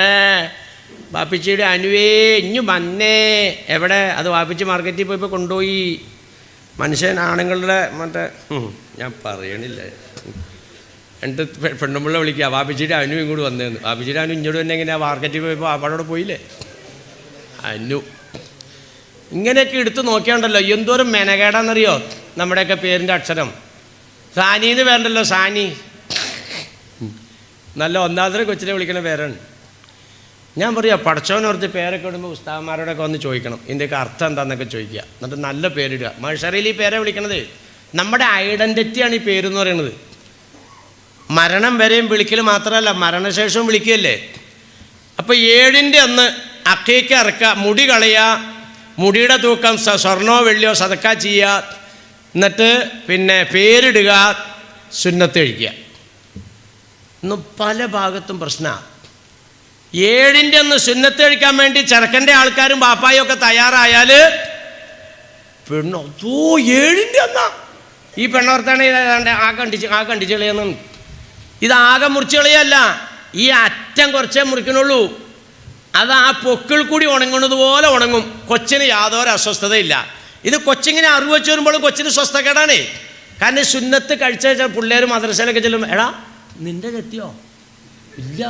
വാപ്പിച്ചിയുടെ അനുവേ ഇഞ്ഞു വന്നേ. എവിടെ? അത് വാപ്പിച്ച് മാർക്കറ്റിൽ പോയപ്പോൾ കൊണ്ടുപോയി. മനുഷ്യൻ ആണുങ്ങളുടെ മറ്റേ ഞാൻ പറയണില്ല. എന്നിട്ട് പെണ്ണുമ്പിള്ള വിളിക്കുക, വാപ്പിച്ചിയുടെ അനു ഇങ്ങോട്ട് വന്നേന്ന്. വാപ്പിച്ചിയുടെ അനു ഇങ്ങോട്ട് തന്നെ എങ്ങനെയാ? മാർക്കറ്റിൽ പോയപ്പോൾ അവിടെ പോയില്ലേ അനു. ഇങ്ങനെയൊക്കെ എടുത്ത് നോക്കിയാണ്ടല്ലോ എന്തോരം മെനകേടാന്നറിയോ നമ്മുടെയൊക്കെ പേരിൻ്റെ അക്ഷരം. സാനിന്ന് പേരുണ്ടല്ലോ, സാനി. നല്ല ഒന്നാമത്തെ കൊച്ചിനെ വിളിക്കുന്ന പേരാണ്. ഞാൻ പറയാം, പടച്ചവനോർത്ത് പേരൊക്കെ ഇടുമ്പോൾ ഉസ്താദന്മാരോടൊക്കെ വന്ന് ചോദിക്കണം ഇതിൻ്റെയൊക്കെ അർത്ഥം എന്താണെന്നൊക്കെ ചോദിക്കുക. എന്നിട്ട് നല്ല പേരിടുക. മഷറിയിൽ ഈ പേരെ വിളിക്കണത് നമ്മുടെ ഐഡൻറ്റിറ്റിയാണ് ഈ പേരെന്ന് പറയുന്നത്. മരണം വരെയും വിളിക്കൽ മാത്രമല്ല, മരണശേഷവും വിളിക്കുകയല്ലേ. അപ്പോൾ 7-ൻ്റെ അന്ന് അക്കീക്ക ഇറക്കുക, മുടി കളയുക, മുടിയുടെ തൂക്കം സ്വർണ്ണോ വെള്ളിയോ സദക്ക ചെയ്യുക, എന്നിട്ട് പിന്നെ പേരിടുക, സുന്നത്ത് കഴിക്കുക. ഇന്ന് പല ഭാഗത്തും പ്രശ്നമാണ്. 7-ൻ്റെ അന്ന് സുന്നത്ത് കഴിക്കാൻ വേണ്ടി ചെറുക്കൻ്റെ ആൾക്കാരും പാപ്പായും ഒക്കെ തയ്യാറായാൽ പെണ്ണോ 7-ൻ്റെ അന്നാ ഈ പെണ്ണോർത്താണ് ആ കണ്ടിച്ച് കളയുന്നു. ഇതാകെ മുറിച്ച് കളയല്ല, ഈ അറ്റം കുറച്ചേ മുറിക്കണുള്ളൂ. അത് ആ പൊക്കിൾ കൂടി ഉണങ്ങുന്നത് പോലെ ഉണങ്ങും. കൊച്ചിന് യാതൊരു അസ്വസ്ഥതയില്ല. ഇത് കൊച്ചിങ്ങനെ അറിവ് വെച്ച് വരുമ്പോഴും കൊച്ചിന് സ്വസ്ഥക്കേടാണേ. കാരണം സുന്നത്ത് കഴിച്ച പിള്ളേർ മദ്രസയിലൊക്കെ ചെല്ലും, എടാ നിൻ്റെ ചെത്തിയോ? ഇല്ല.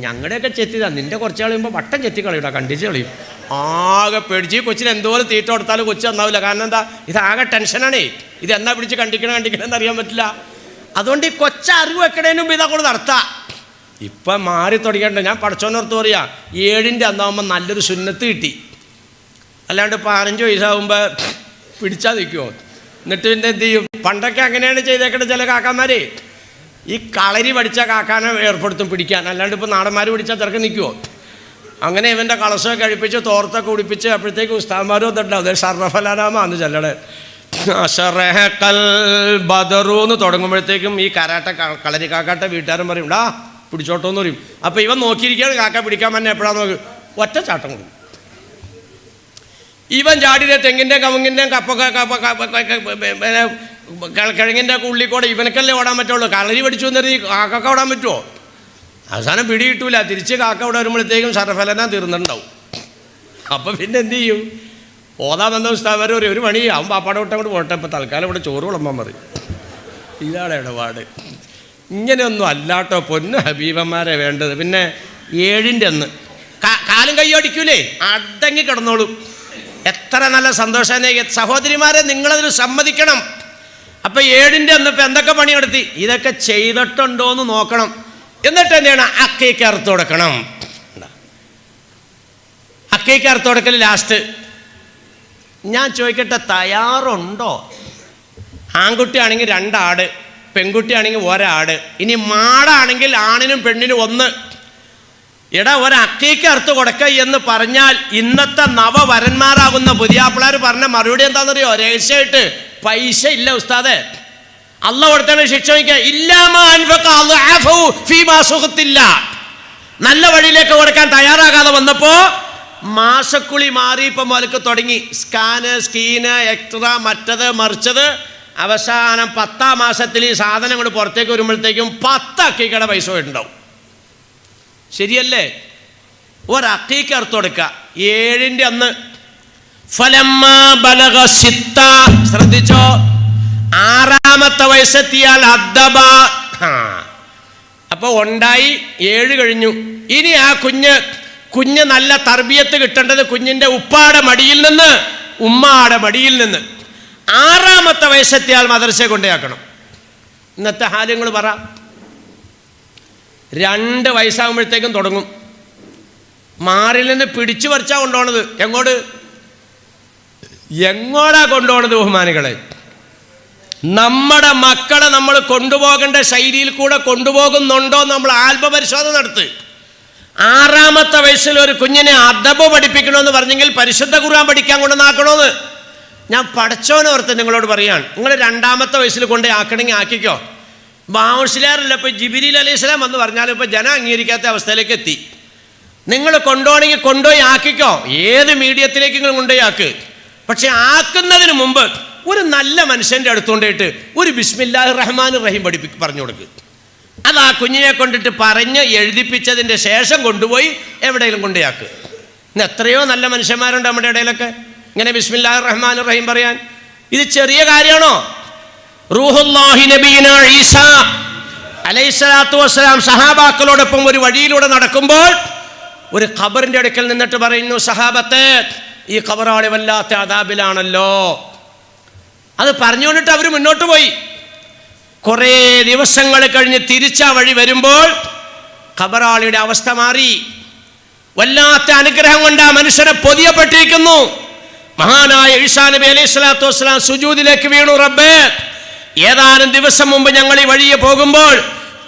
ഞങ്ങളുടെയൊക്കെ ചെത്തിയതാ. നിൻ്റെ കുറച്ച് കളയുമ്പോൾ വട്ടം ചെത്തി കളയൂടാ, കണ്ടിച്ച് കളയും. ആകെ പേടിച്ച് കൊച്ചിന് എന്തോരം തീറ്റ കൊടുത്താലും കൊച്ചു നന്നാവില്ല. കാരണം എന്താ? ഇതാകെ ടെൻഷനാണേ. ഇത് എന്നാ പിടിച്ച് കണ്ടിക്കണമെന്ന് അറിയാൻ പറ്റില്ല. അതുകൊണ്ട് ഈ കൊച്ച അറിവ് വെക്കണേന് മുമ്പ് ഇതങ്ങോട്ട് നടത്താം. ഇപ്പം മാറി തുടങ്ങിയിട്ട് ഞാൻ പഠിച്ചോന്നോർത്ത് പറയാ, 7-ൻ്റെ അന്നാകുമ്പോൾ നല്ലൊരു സുന്നത്ത് കിട്ടി. അല്ലാണ്ട് 15 വയസ്സാകുമ്പോൾ പിടിച്ചാൽ നിൽക്കുമോ? എന്നിട്ട് പിന്നെ എന്ത് ചെയ്യും? പണ്ടൊക്കെ അങ്ങനെയാണ് ചെയ്തേക്കേണ്ടത്. ചില കാക്കാന്മാരെ ഈ കളരി പഠിച്ച കാക്കാനെ ഏർപ്പെടുത്തും പിടിക്കാൻ. അല്ലാണ്ട് ഇപ്പോൾ നാടന്മാർ പിടിച്ചാൽ തിരക്ക് നിൽക്കുമോ? അങ്ങനെ ഇവൻ്റെ കളസമൊക്കെ കഴിപ്പിച്ച് തോർത്തൊക്കെ കുടിപ്പിച്ച് അപ്പോഴത്തേക്ക് ഉസ്താദ്മാരും അതുണ്ടാവും. അത് ഷറഫലാനാമാന്ന് ചെല്ലടെ അഷറഹക്കൽ ബദറൂന്ന് തുടങ്ങുമ്പോഴത്തേക്കും ഈ കളരി കാക്കാട്ടെ വീട്ടുകാരൻ പറയും, ഡാ പിടിച്ചോട്ടോന്ന് പറയും. അപ്പോൾ ഇവൻ നോക്കിയിരിക്കുകയാണ്, കാക്ക പിടിക്കാൻ തന്നെ എപ്പോഴാന്ന് നോക്കി ഒറ്റ ചാട്ടം കൊടുക്കും. ഇവൻ ചാടിയുടെ തെങ്ങിൻ്റെയും കവുങ്ങിൻ്റെയും കിഴങ്ങിൻ്റെ ഒക്കെ ഉള്ളിക്കൂടെ ഇവനക്കല്ലേ ഓടാൻ പറ്റുള്ളൂ. കളരി പഠിച്ചു എന്ന് പറഞ്ഞ് കാക്ക ഓടാൻ പറ്റുമോ? അവസാനം പിടി കിട്ടൂല. തിരിച്ച് കാക്ക ഇവിടെ വരുമ്പോഴത്തേക്കും സർഫലന തീർന്നിട്ടുണ്ടാവും. അപ്പം പിന്നെ എന്ത് ചെയ്യും? ഓതാൻ വന്ന ഉസ്താദ് ഒരു മണി അവൻ പാപ്പാടെ വിട്ട് അങ്ങോട്ട് പോട്ടെ, ഇപ്പം തൽക്കാലം ഇവിടെ ചോറ് വിളമ്പാൻ പറയും. ഇതാണ് ഇടപാട്. ഇങ്ങനെയൊന്നും അല്ലാട്ടോ പൊന്നു ഹബീബന്മാരെ വേണ്ടത്. പിന്നെ 7-ൻ്റെ അന്ന് കാലും കയ്യോടിക്കൂലേ, അടങ്ങി കിടന്നോളും. എത്ര നല്ല സന്തോഷമാണ് സഹോദരിമാരെ, നിങ്ങളതിന് സമ്മതിക്കണം. അപ്പം 7-ൻ്റെ അന്ന് ഇപ്പം എന്തൊക്കെ പണിയെടുത്തി ഇതൊക്കെ ചെയ്തിട്ടുണ്ടോയെന്ന് നോക്കണം. എന്നിട്ട് എന്താണ്? അക്കയ്ക്ക് അറുത്ത് കൊടുക്കണം. അക്കയ്ക്ക് അറുത്ത് കൊടുക്കൽ ലാസ്റ്റ്. ഞാൻ ചോദിക്കട്ടെ, തയ്യാറുണ്ടോ? ആൺകുട്ടിയാണെങ്കിൽ 2 ആട്, പെൺകുട്ടിയാണെങ്കിൽ 1 ആട്. ഇനി മാടാണെങ്കിൽ ആണിനും പെണ്ണിനും 1. എടാ ഒരു അക്കയ്ക്ക് അറുത്ത് കൊടുക്കുക എന്ന് പറഞ്ഞാൽ ഇന്നത്തെ നവവരന്മാരാകുന്ന പുതിയാപ്പിളാർ പറഞ്ഞ മറുപടി എന്താണെന്നറിയോ? രഹസ്യമായിട്ട് പൈസ ഇല്ല ഉസ്താദേ, അള്ളാഹ് കൊടുത്താണ് ശിക്ഷ. നല്ല വഴിയിലേക്ക് കൊടുക്കാൻ തയ്യാറാകാതെ വന്നപ്പോൾ മാസക്കുളി മാറി. ഇപ്പം മുതൽക്ക് തുടങ്ങി സ്കാന്, സ്കീന്, എക്സ്ട്രാ, മറ്റത് മറിച്ചത്. അവസാനം 10-ാം മാസത്തിൽ ഈ സാധനങ്ങൾ പുറത്തേക്ക് വരുമ്പോഴത്തേക്കും 10 അക്കീക്കയുടെ പൈസ പോയിട്ടുണ്ടാവും. ശരിയല്ലേ? ഒരക്കീക്ക് അറുത്ത് കൊടുക്കുക 7-ൻ്റെ അന്ന്. ശ്രദ്ധിച്ചോ, 6-ാമത്തെ വയസ്സെത്തിയാൽ അദ്ദബ. അപ്പോൾ ഉണ്ടായി 7 കഴിഞ്ഞു. ഇനി ആ കുഞ്ഞ് നല്ല തർബിയത്ത് കിട്ടേണ്ടത് കുഞ്ഞിൻ്റെ ഉപ്പാടെ മടിയിൽ നിന്ന്, ഉമ്മാടെ മടിയിൽ നിന്ന്. 6-ാമത്തെ വയസ്സെത്തിയാൽ മദ്രസയെ കൊണ്ടുപോയാക്കണം. ഇന്നത്തെ ഹാര്യങ്ങൾ പറ. 2 വയസ്സാകുമ്പോഴത്തേക്കും തുടങ്ങും. മാറിൽ നിന്ന് പിടിച്ചു പറിച്ചാൽ കൊണ്ടുപോകണത്. എങ്ങോട്ടാ കൊണ്ടുപോകണത് ബഹുമാനികളെ? നമ്മുടെ മക്കളെ നമ്മൾ കൊണ്ടുപോകേണ്ട ശൈലിയിൽ കൂടെ കൊണ്ടുപോകുന്നുണ്ടോ നമ്മൾ ആത്മപരിശോധന നടത്തുക. 6-ാമത്തെ വയസ്സിൽ ഒരു കുഞ്ഞിനെ അദബ് പഠിപ്പിക്കണമെന്ന് പറഞ്ഞെങ്കിൽ പരിശുദ്ധ ഖുർആൻ പഠിക്കാൻ കൊണ്ടുവന്നാക്കണമെന്ന് ഞാൻ പടച്ചോനോർത്ത് നിങ്ങളോട് പറയാണ്. നിങ്ങൾ 2-ാമത്തെ വയസ്സിൽ കൊണ്ട് ആക്കണമെങ്കിൽ ആക്കിക്കോ. ബാവുസിലാറില്ല, ഇപ്പോൾ ജിബിരിൽ അലൈഹി സ്വലാം എന്ന് പറഞ്ഞാലും ഇപ്പോൾ ജനം അംഗീകരിക്കാത്ത അവസ്ഥയിലേക്ക് എത്തി. നിങ്ങൾ കൊണ്ടുപോകണമെങ്കിൽ കൊണ്ടുപോയി ആക്കിക്കോ, ഏത് മീഡിയത്തിലേക്ക് നിങ്ങൾ കൊണ്ടുപോയി ആക്ക്. പക്ഷെ ആക്കുന്നതിന് മുമ്പ് ഒരു നല്ല മനുഷ്യൻ്റെ അടുത്തുകൊണ്ടിട്ട് ഒരു ബിസ്മില്ലാഹിർ റഹ്മാനിർ റഹീം പറഞ്ഞു കൊടുക്കുക. അത് ആ കുഞ്ഞിനെ കൊണ്ടിട്ട് പറഞ്ഞ് എഴുതിപ്പിച്ചതിൻ്റെ ശേഷം കൊണ്ടുപോയി എവിടെയെങ്കിലും കൊണ്ടുപോയാക്കുക. ഇന്ന് എത്രയോ നല്ല മനുഷ്യന്മാരുണ്ട് നമ്മുടെ ഇടയിലൊക്കെ ഇങ്ങനെ ബിസ്മില്ലാഹിർ റഹ്മാനിർ റഹീം പറയാൻ. ഇത് ചെറിയ കാര്യമാണോ? റൂഹുല്ലാഹി നബീന ഈസാ അലൈഹിസ്സലാത്തു വസ്സലാം സഹാബാക്കളോടൊപ്പം ഒരു വഴിയിലൂടെ നടക്കുമ്പോൾ ഒരു ഖബറിൻ്റെ അടുക്കൽ നിന്നിട്ട് പറയുന്നു, സഹാബത്തെ, ഈ ഖബറാളി വല്ലാത്ത അദാബിലാണല്ലോ. അത് പറഞ്ഞുകൊണ്ടിട്ട് അവർ മുന്നോട്ട് പോയി. കുറേ ദിവസങ്ങൾ കഴിഞ്ഞ് തിരിച്ചാ വഴി വരുമ്പോൾ ഖബറാളിയുടെ അവസ്ഥ മാറി. വല്ലാത്ത അനുഗ്രഹം കൊണ്ട് ആ മനുഷ്യനെ പൊതിയപ്പെട്ടിരിക്കുന്നു. മഹാനായ ഈസാ നബി അലൈഹി സ്വലാത്തു വസ്സലാം സുജൂദിലേക്ക് വീണു. റബ്ബേ, ഏതാനും ദിവസം മുമ്പ് ഞങ്ങൾ ഈ വഴിയെ പോകുമ്പോൾ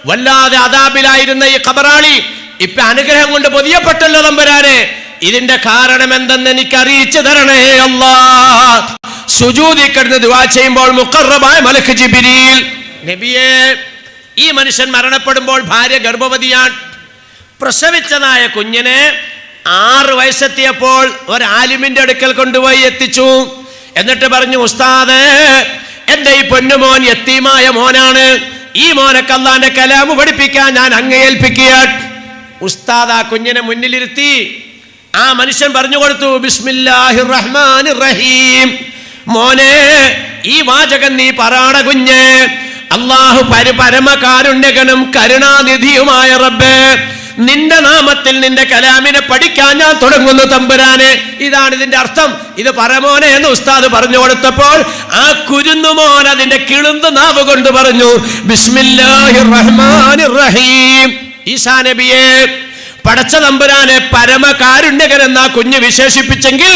വല്ലാതെ അദാബിലായിരുന്ന ഈ ഖബറാളി ഇപ്പൊ അനുഗ്രഹം കൊണ്ട് പൊതിയപ്പെട്ടല്ലോ തമ്പുരാനെ. ഇതിന്റെ കാരണം എന്തെന്ന് എനിക്ക് അറിയിച്ചു തരണേ അല്ലാഹ്. സുജൂദിൽ കിടന്ന് ദുആ ചെയ്യുമ്പോൾ മുഖറബായ മലക്ക് ജിബ്രീൽ, നബിയേ, ഈ മനുഷ്യൻ മരണപ്പെടുമ്പോൾ ഭാര്യ ഗർഭവതിയാണ്. പ്രസവിച്ചതായ കുഞ്ഞിനെ 6 വയസ്സെത്തിയപ്പോൾ ഒരു ആലിമിന്റെ അടുക്കൽ കൊണ്ടുപോയി എത്തിച്ചു. എന്നിട്ട് പറഞ്ഞു, ഉസ്താദ്, എന്റെ ഈ പൊന്നുമോൻ യത്തീമായ മോനാണ്. ഈ മോനക്ക് അല്ലാഹുവിന്റെ കലാമ് പഠിപ്പിക്കാൻ ഞാൻ അങ്ങേ ഏൽപ്പിക്കുകയാണ്. ഉസ്താദ് ആ കുഞ്ഞിനെ മുന്നിലിരുത്തി. ആ മനുഷ്യൻ പറഞ്ഞു കൊടുത്തു, ബിസ്മില്ലാഹിർ റഹ്മാനിർ റഹീം. മോനെ, ഈ വാചകം നീ പറയണ കുഞ്ഞ്. അല്ലാഹു പരമകാരുണ്യകനും കരുണാനിധിയുമായ റബ്ബേ, നിന്റെ നാമത്തിൽ നിന്റെ കലാമിനെ പഠിക്കാൻ ഞാൻ തുടങ്ങുന്നു തമ്പുരാനെ. ഇതാണ് ഇതിന്റെ അർത്ഥം. ഇത് പറമോനെ എന്ന് ഉസ്താദ് പറഞ്ഞു കൊടുത്തപ്പോൾ ആ കുരുന്നുമോൻ അതിന്റെ കിളുന്ത് നാവ് കൊണ്ട് പറഞ്ഞു, ബിസ്മില്ലാഹിർ റഹ്മാനിർ റഹീം. ഈസാ നബിയെ, പടച്ച തമ്പുരാനെ പരമകാരുണ്യകൻ എന്ന കുഞ്ഞ് വിശേഷിപ്പിച്ചെങ്കിൽ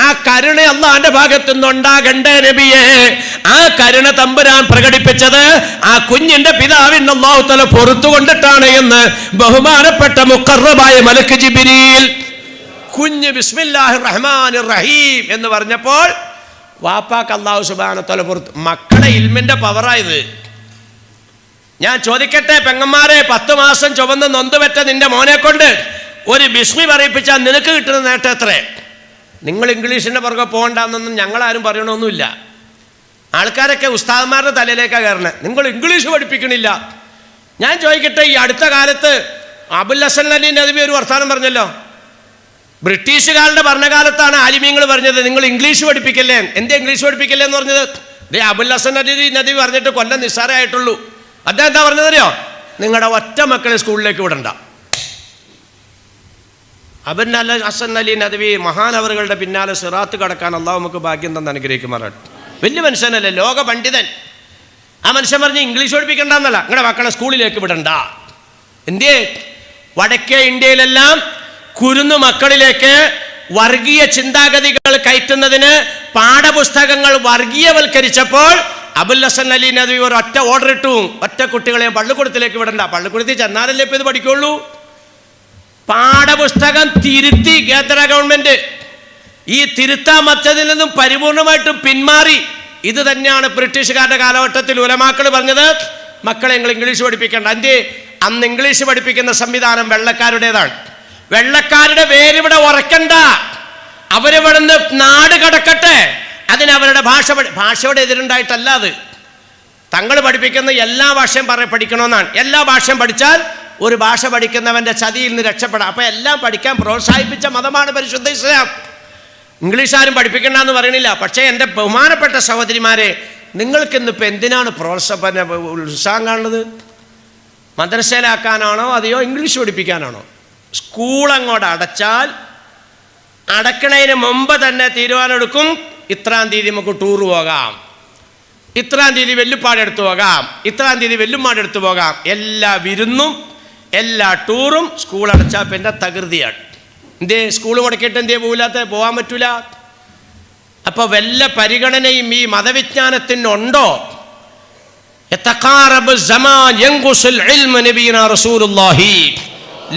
ആ കരുണ അല്ലാഹുവിന്റെ ഭാഗത്തു നിന്നുണ്ടാകണ്ടേ നബിയെ. ആ കരുണ തമ്പുരാൻ പ്രകടിപ്പിച്ചത് ആ കുഞ്ഞിന്റെ പിതാവിന് അല്ലാഹു തആല പൊറുത്തു കൊണ്ടിട്ടാണ് എന്ന് ബഹുമാനപ്പെട്ട മുഖറബായ മലക്ക് ജിബ്രീൽ. കുഞ്ഞ് ബിസ്മില്ലാഹിർ റഹ്മാനിർ റഹീം എന്ന് പറഞ്ഞപ്പോൾ വാപ്പാക്ക് അല്ലാഹു സുബ്ഹാനഹു വ തആല പൊറുത്തു. മക്കളുടെ ഇൽമിന്റെ പവറായത്. ഞാൻ ചോദിക്കട്ടെ പെങ്ങന്മാരെ, 10 മാസം ചുവന്ന് നൊന്തുപെറ്റ നിന്റെ മോനെ കൊണ്ട് ഒരു ബിസ്മി പറയിപ്പിച്ചാൽ നിനക്ക് കിട്ടുന്ന നേട്ടം എത്രേ? നിങ്ങൾ ഇംഗ്ലീഷിൻ്റെ പുറകെ പോകണ്ടെന്നൊന്നും ഞങ്ങളാരും പറയണമൊന്നുമില്ല. ആൾക്കാരൊക്കെ ഉസ്താദന്മാരുടെ തലയിലേക്കാണ് കയറണേ, നിങ്ങൾ ഇംഗ്ലീഷ് പഠിപ്പിക്കണില്ല. ഞാൻ ചോദിക്കട്ടെ, ഈ അടുത്ത കാലത്ത് അബുൽ ഹസൻ അലി നദ്വി ഒരു വർത്താനം പറഞ്ഞല്ലോ. ബ്രിട്ടീഷുകാരുടെ ഭരണകാലത്താണ് ആലിമീങ്ങൾ പറഞ്ഞത് നിങ്ങൾ ഇംഗ്ലീഷ് പഠിപ്പിക്കല്ലേ. എന്തേ ഇംഗ്ലീഷ് പഠിപ്പിക്കല്ലേ എന്ന് പറഞ്ഞത്? അബുൽ ഹസൻ അലി നദ്വി പറഞ്ഞിട്ട് കൊല്ലം നിസ്സാരമായിട്ടുള്ളൂ. അദ്ദേഹം എന്താ പറഞ്ഞതറിയോ? നിങ്ങളുടെ ഒറ്റ മക്കളെ സ്കൂളിലേക്ക് വിടണ്ട. അബുൽ ഹസൻ അലി നദ്വി മഹാനവറുകളുടെ പിന്നാലെ സിറാത്ത് കടക്കാൻ അള്ളാഹു നമുക്ക് ഭാഗ്യം തന്ന് അനുഗ്രഹിക്കുമാറാണ്. വലിയ മനുഷ്യനല്ലേ, ലോക പണ്ഡിതൻ. ആ മനുഷ്യൻ പറഞ്ഞ് ഇംഗ്ലീഷ് പഠിപ്പിക്കണ്ടെന്നല്ല, നിങ്ങളുടെ മക്കളെ സ്കൂളിലേക്ക് വിടണ്ട. എന്തേ? വടക്കേ ഇന്ത്യയിലെല്ലാം കുരുന്നു മക്കളിലേക്ക് വർഗീയ ചിന്താഗതികൾ കയറ്റുന്നതിന് പാഠപുസ്തകങ്ങൾ വർഗീയവൽക്കരിച്ചപ്പോൾ അബുൽ ഹസൻ അലി നദ്വി ഒരു ഒറ്റ ഓർഡർ ഇട്ടു, ഒറ്റ കുട്ടികളെയും പള്ളിക്കൂടത്തിലേക്ക് വിടണ്ട. പള്ളിക്കൂടത്തിൽ ചെന്നാലല്ലേ ഇപ്പം ഇത് പഠിക്കുള്ളൂ. പാഠപുസ്തകം തിരുത്തി കേന്ദ്ര ഗവൺമെന്റ്. ഈ തിരുത്താൻ വച്ചതിൽ നിന്നും പരിപൂർണമായിട്ടും പിന്മാറി. ഇത് തന്നെയാണ് ബ്രിട്ടീഷുകാരുടെ കാലഘട്ടത്തിൽ ഉലമാക്കൾ പറഞ്ഞത്, മക്കളെ നിങ്ങൾ ഇംഗ്ലീഷ് പഠിപ്പിക്കേണ്ട. എന്തേ? അന്ന് ഇംഗ്ലീഷ് പഠിപ്പിക്കുന്ന സംവിധാനം വെള്ളക്കാരുടേതാണ്. വെള്ളക്കാരുടെ വേരിവിടെ ഉറക്കണ്ട, അവരിവിടുന്ന് നാട് കടക്കട്ടെ, അതിനവരുടെ ഭാഷയുടെ എതിരുണ്ടായിട്ടല്ല. അത് തങ്ങൾ പഠിപ്പിക്കുന്ന എല്ലാ ഭാഷയും പഠിക്കണമെന്നാണ്. എല്ലാ ഭാഷയും പഠിച്ചാൽ ഒരു ഭാഷ പഠിക്കുന്നവൻ്റെ ചതിയിൽ നിന്ന് രക്ഷപ്പെടാം. അപ്പം എല്ലാം പഠിക്കാൻ പ്രോത്സാഹിപ്പിച്ച മതമാണ് പരിശുദ്ധ ഇസ്ലാം. ഇംഗ്ലീഷ് ആരും പഠിപ്പിക്കണ്ടെന്ന് പറയണില്ല. പക്ഷേ എൻ്റെ ബഹുമാനപ്പെട്ട സഹോദരിമാരെ, നിങ്ങൾക്കിന്നിപ്പോൾ എന്തിനാണ് ഉത്സാഹം കാണുന്നത്? മദ്രസയിലാക്കാനാണോ അതെയോ ഇംഗ്ലീഷ് പഠിപ്പിക്കാനാണോ? സ്കൂൾ അങ്ങോട്ട് അടച്ചാൽ അടക്കണതിന് മുമ്പ് തന്നെ തീരുമാനമെടുക്കും, ഇത്രാം തീയതി നമുക്ക് ടൂർ പോകാം, ഇത്രാം തീയതി വെല്ലുപ്പാട് എടുത്തു പോകാം, ഇത്രാം തീയതി വെല്ലുമാട് എടുത്തു പോകാം. എല്ലാ വിരുന്നും എല്ലാ ടൂറും സ്കൂൾ അടച്ചാൽ പിന്നെ തകൃതിയാണ്. എന്തേ? സ്കൂൾ മുടക്കിയിട്ട് എന്തേ പോകാൻ പറ്റൂല. അപ്പോൾ വല്ല പരിഗണനയും ഈ മതവിജ്ഞാനത്തിനുണ്ടോ?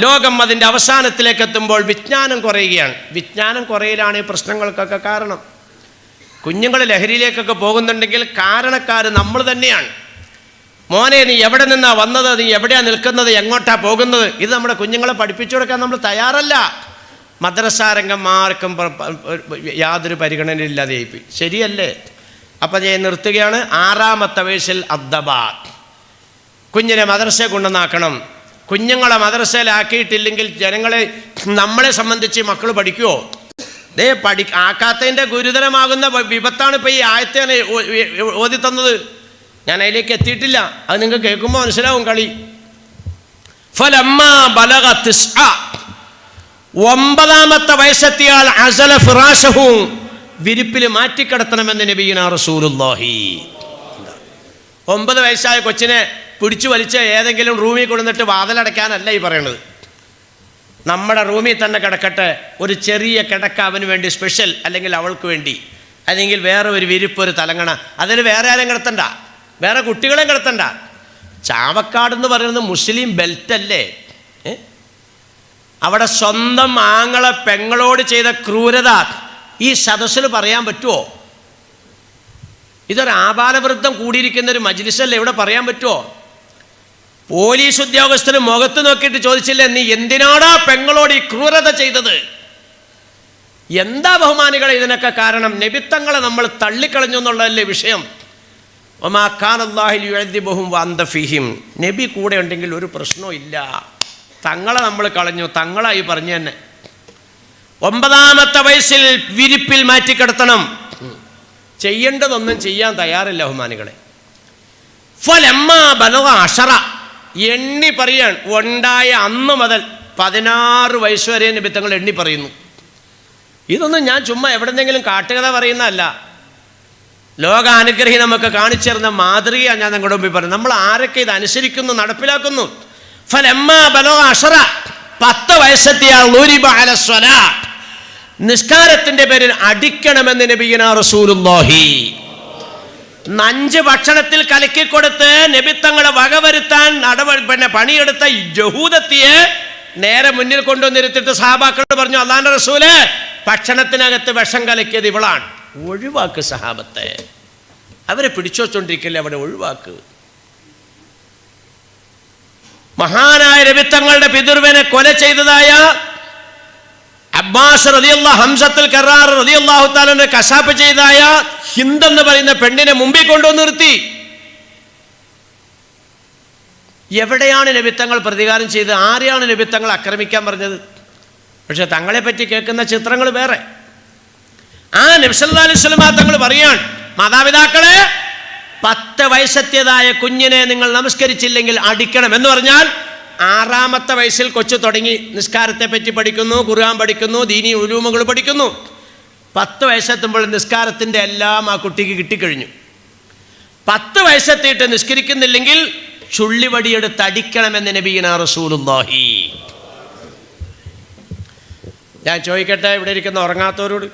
ലോകം അതിൻ്റെ അവസാനത്തിലേക്ക് എത്തുമ്പോൾ വിജ്ഞാനം കുറയുകയാണ്. വിജ്ഞാനം കുറയലാണ് ഈ പ്രശ്നങ്ങൾക്കൊക്കെ കാരണം. കുഞ്ഞുങ്ങൾ ലഹരിയിലേക്കൊക്കെ പോകുന്നുണ്ടെങ്കിൽ കാരണക്കാർ നമ്മൾ തന്നെയാണ്. മോനെ, നീ എവിടെ നിന്നാണ് വന്നത്, നീ എവിടെയാണ് നിൽക്കുന്നത്, എങ്ങോട്ടാണ് പോകുന്നത്, ഇത് നമ്മുടെ കുഞ്ഞുങ്ങളെ പഠിപ്പിച്ചു കൊടുക്കാൻ നമ്മൾ തയ്യാറല്ല. മദ്രസാരംഗന്മാർക്കും യാതൊരു പരിഗണനയില്ലാതെയായിപ്പോയി. ശരിയല്ലേ? അപ്പം ഞാൻ നിർത്തുകയാണ്. 6-ാമത്തെ വയസ്സിൽ അദ്ദബാത്ത്, കുഞ്ഞിനെ മദ്രസയെ കൊണ്ടുവന്നാക്കണം. കുഞ്ഞുങ്ങളെ മദ്രസയിലാക്കിയിട്ടില്ലെങ്കിൽ നമ്മളെ സംബന്ധിച്ച് മക്കൾ പഠിക്കുമോ? ആക്കാത്തതിൻ്റെ ഗുരുതരമാകുന്ന വിപത്താണ് ഇപ്പോൾ ഈ ആയത്തെ ഓതി തന്നത്. ഞാൻ അതിലേക്ക് എത്തിയിട്ടില്ല, അത് നിങ്ങൾക്ക് കേൾക്കുമ്പോൾ മനസ്സിലാവും കളി. ഫലമ്മ ബലഗ തിസ്അ, 9-ാമത്തെ വയസ്സെത്തിയാൽ അസല ഫിറാശഹു, വിരിപ്പിൽ മാറ്റിക്കിടത്തണമെന്ന് നബിയുനാ റസൂലുള്ളാഹി. 9 വയസ്സായ കൊച്ചിനെ പിടിച്ചു വലിച്ച് ഏതെങ്കിലും റൂമിൽ കൊണ്ടുവന്നിട്ട് വാതിലടയ്ക്കാനല്ല ഈ പറയണത്. നമ്മുടെ റൂമിൽ തന്നെ കിടക്കട്ടെ, ഒരു ചെറിയ കിടക്ക അവന് വേണ്ടി സ്പെഷ്യൽ, അല്ലെങ്കിൽ അവൾക്ക് വേണ്ടി, അല്ലെങ്കിൽ വേറെ ഒരു വിരിപ്പ്, ഒരു തലങ്ങണ, അതിൽ വേറെ ആരും കിടത്തണ്ട, വേറെ കുട്ടികളെ കിടത്തണ്ട. ചാവക്കാട് എന്ന് പറയുന്നത് മുസ്ലിം ബെൽറ്റല്ലേ? അവിടെ സ്വന്തം ആങ്ങളെ പെങ്ങളോട് ചെയ്ത ക്രൂരത ഈ സദസ്സിൽ പറയാൻ പറ്റുമോ? ഇതൊരു ആബാലവൃദ്ധം കൂടിയിരിക്കുന്ന ഒരു മജ്ലിസല്ലേ, ഇവിടെ പറയാൻ പറ്റുമോ? പോലീസ് ഉദ്യോഗസ്ഥന് മുഖത്ത് നോക്കിയിട്ട് ചോദിച്ചില്ലേ, നീ എന്തിനാടാ പെങ്ങളോട് ഈ ക്രൂരത ചെയ്തത്? എന്താ ബഹുമാനികളെ ഇതിനൊക്കെ കാരണം? നബിത്തങ്ങളെ നമ്മൾ തള്ളിക്കളഞ്ഞു എന്നുള്ളതല്ലേ വിഷയം. വമാ കാനല്ലാഹു ലിയുഅദ്ദിബുഹും വഅന്ത ഫീഹിം, നബി കൂടെ ഉണ്ടെങ്കിൽ ഒരു പ്രശ്നവും ഇല്ല. തങ്ങളെ നമ്മൾ കളഞ്ഞു, തങ്ങളായി പറഞ്ഞു തന്നെ. 9-ാമത്തെ വയസ്സിൽ വിരിപ്പിൽ മാറ്റിക്കിടത്തണം. ചെയ്യേണ്ടതൊന്നും ചെയ്യാൻ തയ്യാറില്ല ബഹുമാനികളെ. ഫലമ്മ ബലഗ അശറ, എണ്ണി പറയാൻ ഉണ്ടായ അന്ന് മുതൽ 16 വയസ്സ് വരെ നബിത്തങ്ങൾ എണ്ണി പറയുന്നു. ഇതൊന്നും ഞാൻ ചുമ്മാ എവിടെന്നെങ്കിലും കാട്ടുകഥ പറയുന്നതല്ല. ലോകാനുഗ്രഹി നമുക്ക് കാണിച്ചു തരുന്ന മാതൃകയാണ് ഞാൻ നിങ്ങളുടെ മുമ്പിൽ പറയുന്നത്. നമ്മൾ ആരൊക്കെ ഇത് അനുസരിക്കുന്നു, നടപ്പിലാക്കുന്നു. ഫലമ്മ ബലഗ അശറ, 10 വയസ്സെത്തിയാൽ ളുരിബ അല സ്വലാത്ത്, നിസ്കാരത്തിന്റെ പേരിൽ അടിക്കണമെന്ന് നബിയുനാ റസൂലുള്ളാഹി. നഞ്ച് ഭക്ഷണത്തിൽ കലക്കിക്കൊടുത്ത് നബിത്തങ്ങളെ വകവരുത്താൻ പണിയെടുത്ത യഹൂദത്തിയെ നേരെ മുന്നിൽ കൊണ്ടുവന്നിരുത്തിട്ട് സഹാബാക്കളോട് പറഞ്ഞു, അല്ലാഹുവിന്റെ റസൂലേ, ഭക്ഷണത്തിനകത്ത് വിഷം കലക്കിയത് ഇവളാണ്, ഒഴിവാക്ക് സഹാബത്തെ. അവരെ പിടിച്ചുവച്ചോണ്ടിരിക്കില്ല, അവിടെ ഒഴിവാക്ക്. മഹാനായ നബിത്തങ്ങളുടെ പിതൃവിനെ കൊല ചെയ്തതായ അബ്ബാസ് റളിയല്ലാഹു, ഹംസത്തുൽ കറാർ റളിയല്ലാഹു തആല കശാപ്പ് ചെയ്തതായ ഹിന്ദ് എന്ന് പറയുന്ന പെണ്ണിനെ മുമ്പിൽ കൊണ്ടുവന്ന് നിർത്തി. എവിടെയാണ് നബിത്തങ്ങൾ പ്രതികാരം ചെയ്ത്? ആരെയാണ് നബിത്തങ്ങൾ ആക്രമിക്കാൻ പറഞ്ഞത്? പക്ഷെ തങ്ങളെ പറ്റി കേൾക്കുന്ന ചിത്രങ്ങൾ വേറെ. ആ നബി സല്ലല്ലാഹു അലൈഹി വസല്ലം തങ്ങൾ പറയാൻ, മാതാപിതാക്കളെ, 10 വയസ്സെത്തിയതായ കുഞ്ഞിനെ നിങ്ങൾ നമസ്കരിച്ചില്ലെങ്കിൽ അടിക്കണം എന്ന് പറഞ്ഞാൽ 6-ാമത്തെ വയസ്സിൽ കൊച്ചു തുടങ്ങി നിസ്കാരത്തെ പറ്റി പഠിക്കുന്നു, ഖുർആൻ പഠിക്കുന്നു, ദീനി ഉലൂമുകൾ പഠിക്കുന്നു. 10 വയസ്സെത്തുമ്പോൾ നിസ്കാരത്തിൻ്റെ എല്ലാം ആ കുട്ടിക്ക് കിട്ടിക്കഴിഞ്ഞു. 10 വയസ്സെത്തിയിട്ട് നിസ്കരിക്കുന്നില്ലെങ്കിൽ ചുള്ളിവടിയെടുത്ത് അടിക്കണമെന്ന് നബിയുനാ റസൂലുള്ളാഹി. ഞാൻ ചോദിക്കട്ടെ, ഇവിടെ ഇരിക്കുന്ന ഉറങ്ങാത്തവരോട്,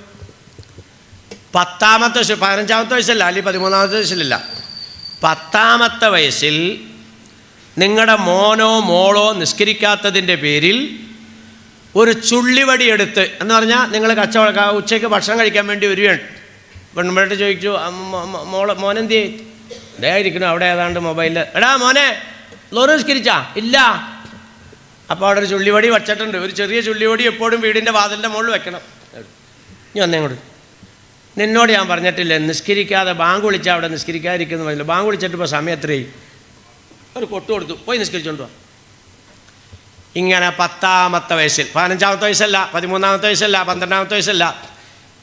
10-ാമത്തെ വയസ്സ്, 15-ാമത്തെ വയസ്സല്ല, അല്ലെങ്കിൽ 13-ാമത്തെ വയസ്സിലല്ല, 10-ാമത്തെ വയസ്സിൽ നിങ്ങളുടെ മോനോ മോളോ നിസ്കരിക്കാത്തതിൻ്റെ പേരിൽ ഒരു ചുള്ളിവടി എടുത്ത്, എന്ന് പറഞ്ഞാൽ നിങ്ങൾ ഉച്ചയ്ക്ക് ഭക്ഷണം കഴിക്കാൻ വേണ്ടി വരികയാണ്. പെൺപിള്ളേട്ട് ചോദിച്ചു, മോനെന്തി ഇതായിരിക്കണം അവിടെ ഏതാണ്ട് മൊബൈലിൽ, എടാ മോനെ ലോറ് നിസ്കരിച്ചാ? ഇല്ല. അപ്പോൾ അവിടെ ഒരു ചുള്ളിവടി വച്ചിട്ടുണ്ട്. ഒരു ചെറിയ ചുള്ളിവടി എപ്പോഴും വീടിൻ്റെ വാതിലിൻ്റെ മുകളിൽ വെക്കണം. ഇനി വന്നേ ഇങ്ങോട്ട്. നിന്നോട് ഞാൻ പറഞ്ഞിട്ടില്ലേ നിസ്കരിക്കാതെ ബാങ്ക് വിളിച്ചാൽ അവിടെ നിസ്കരിക്കാതിരിക്കുന്നു പറഞ്ഞില്ല. ബാങ്ക് വിളിച്ചിട്ട് ഇപ്പോൾ സമയം എത്രയായി? ഒരു കൊട്ടു കൊടുത്തു, പോയി നിസ്കരിച്ചോണ്ട് വാ. ഇങ്ങനെ 10-ാമത്തെ വയസ്സിൽ, 15-ാമത്തെ വയസ്സല്ല, 13-ാമത്തെ വയസ്സല്ല, 12-ാമത്തെ വയസ്സല്ല,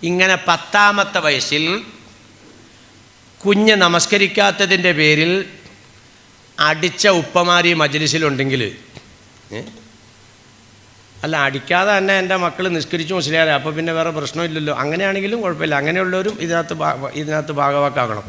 ഇങ്ങനെ 10-ാമത്തെ വയസ്സിൽ കുഞ്ഞ് നമസ്കരിക്കാത്തതിൻ്റെ പേരിൽ അടിച്ച ഉപ്പമാരി മജ്ലിസിലുണ്ടെങ്കിൽ, അല്ല അടിക്കാതെ തന്നെ എൻ്റെ മക്കൾ നിസ്കരിച്ചു മുസ്ലിയാരെ, അപ്പോൾ പിന്നെ വേറെ പ്രശ്നമില്ലല്ലോ, അങ്ങനെയാണെങ്കിലും കുഴപ്പമില്ല. അങ്ങനെയുള്ളവരും ഇതിനകത്ത് ഭാഗവാക്കാകണം.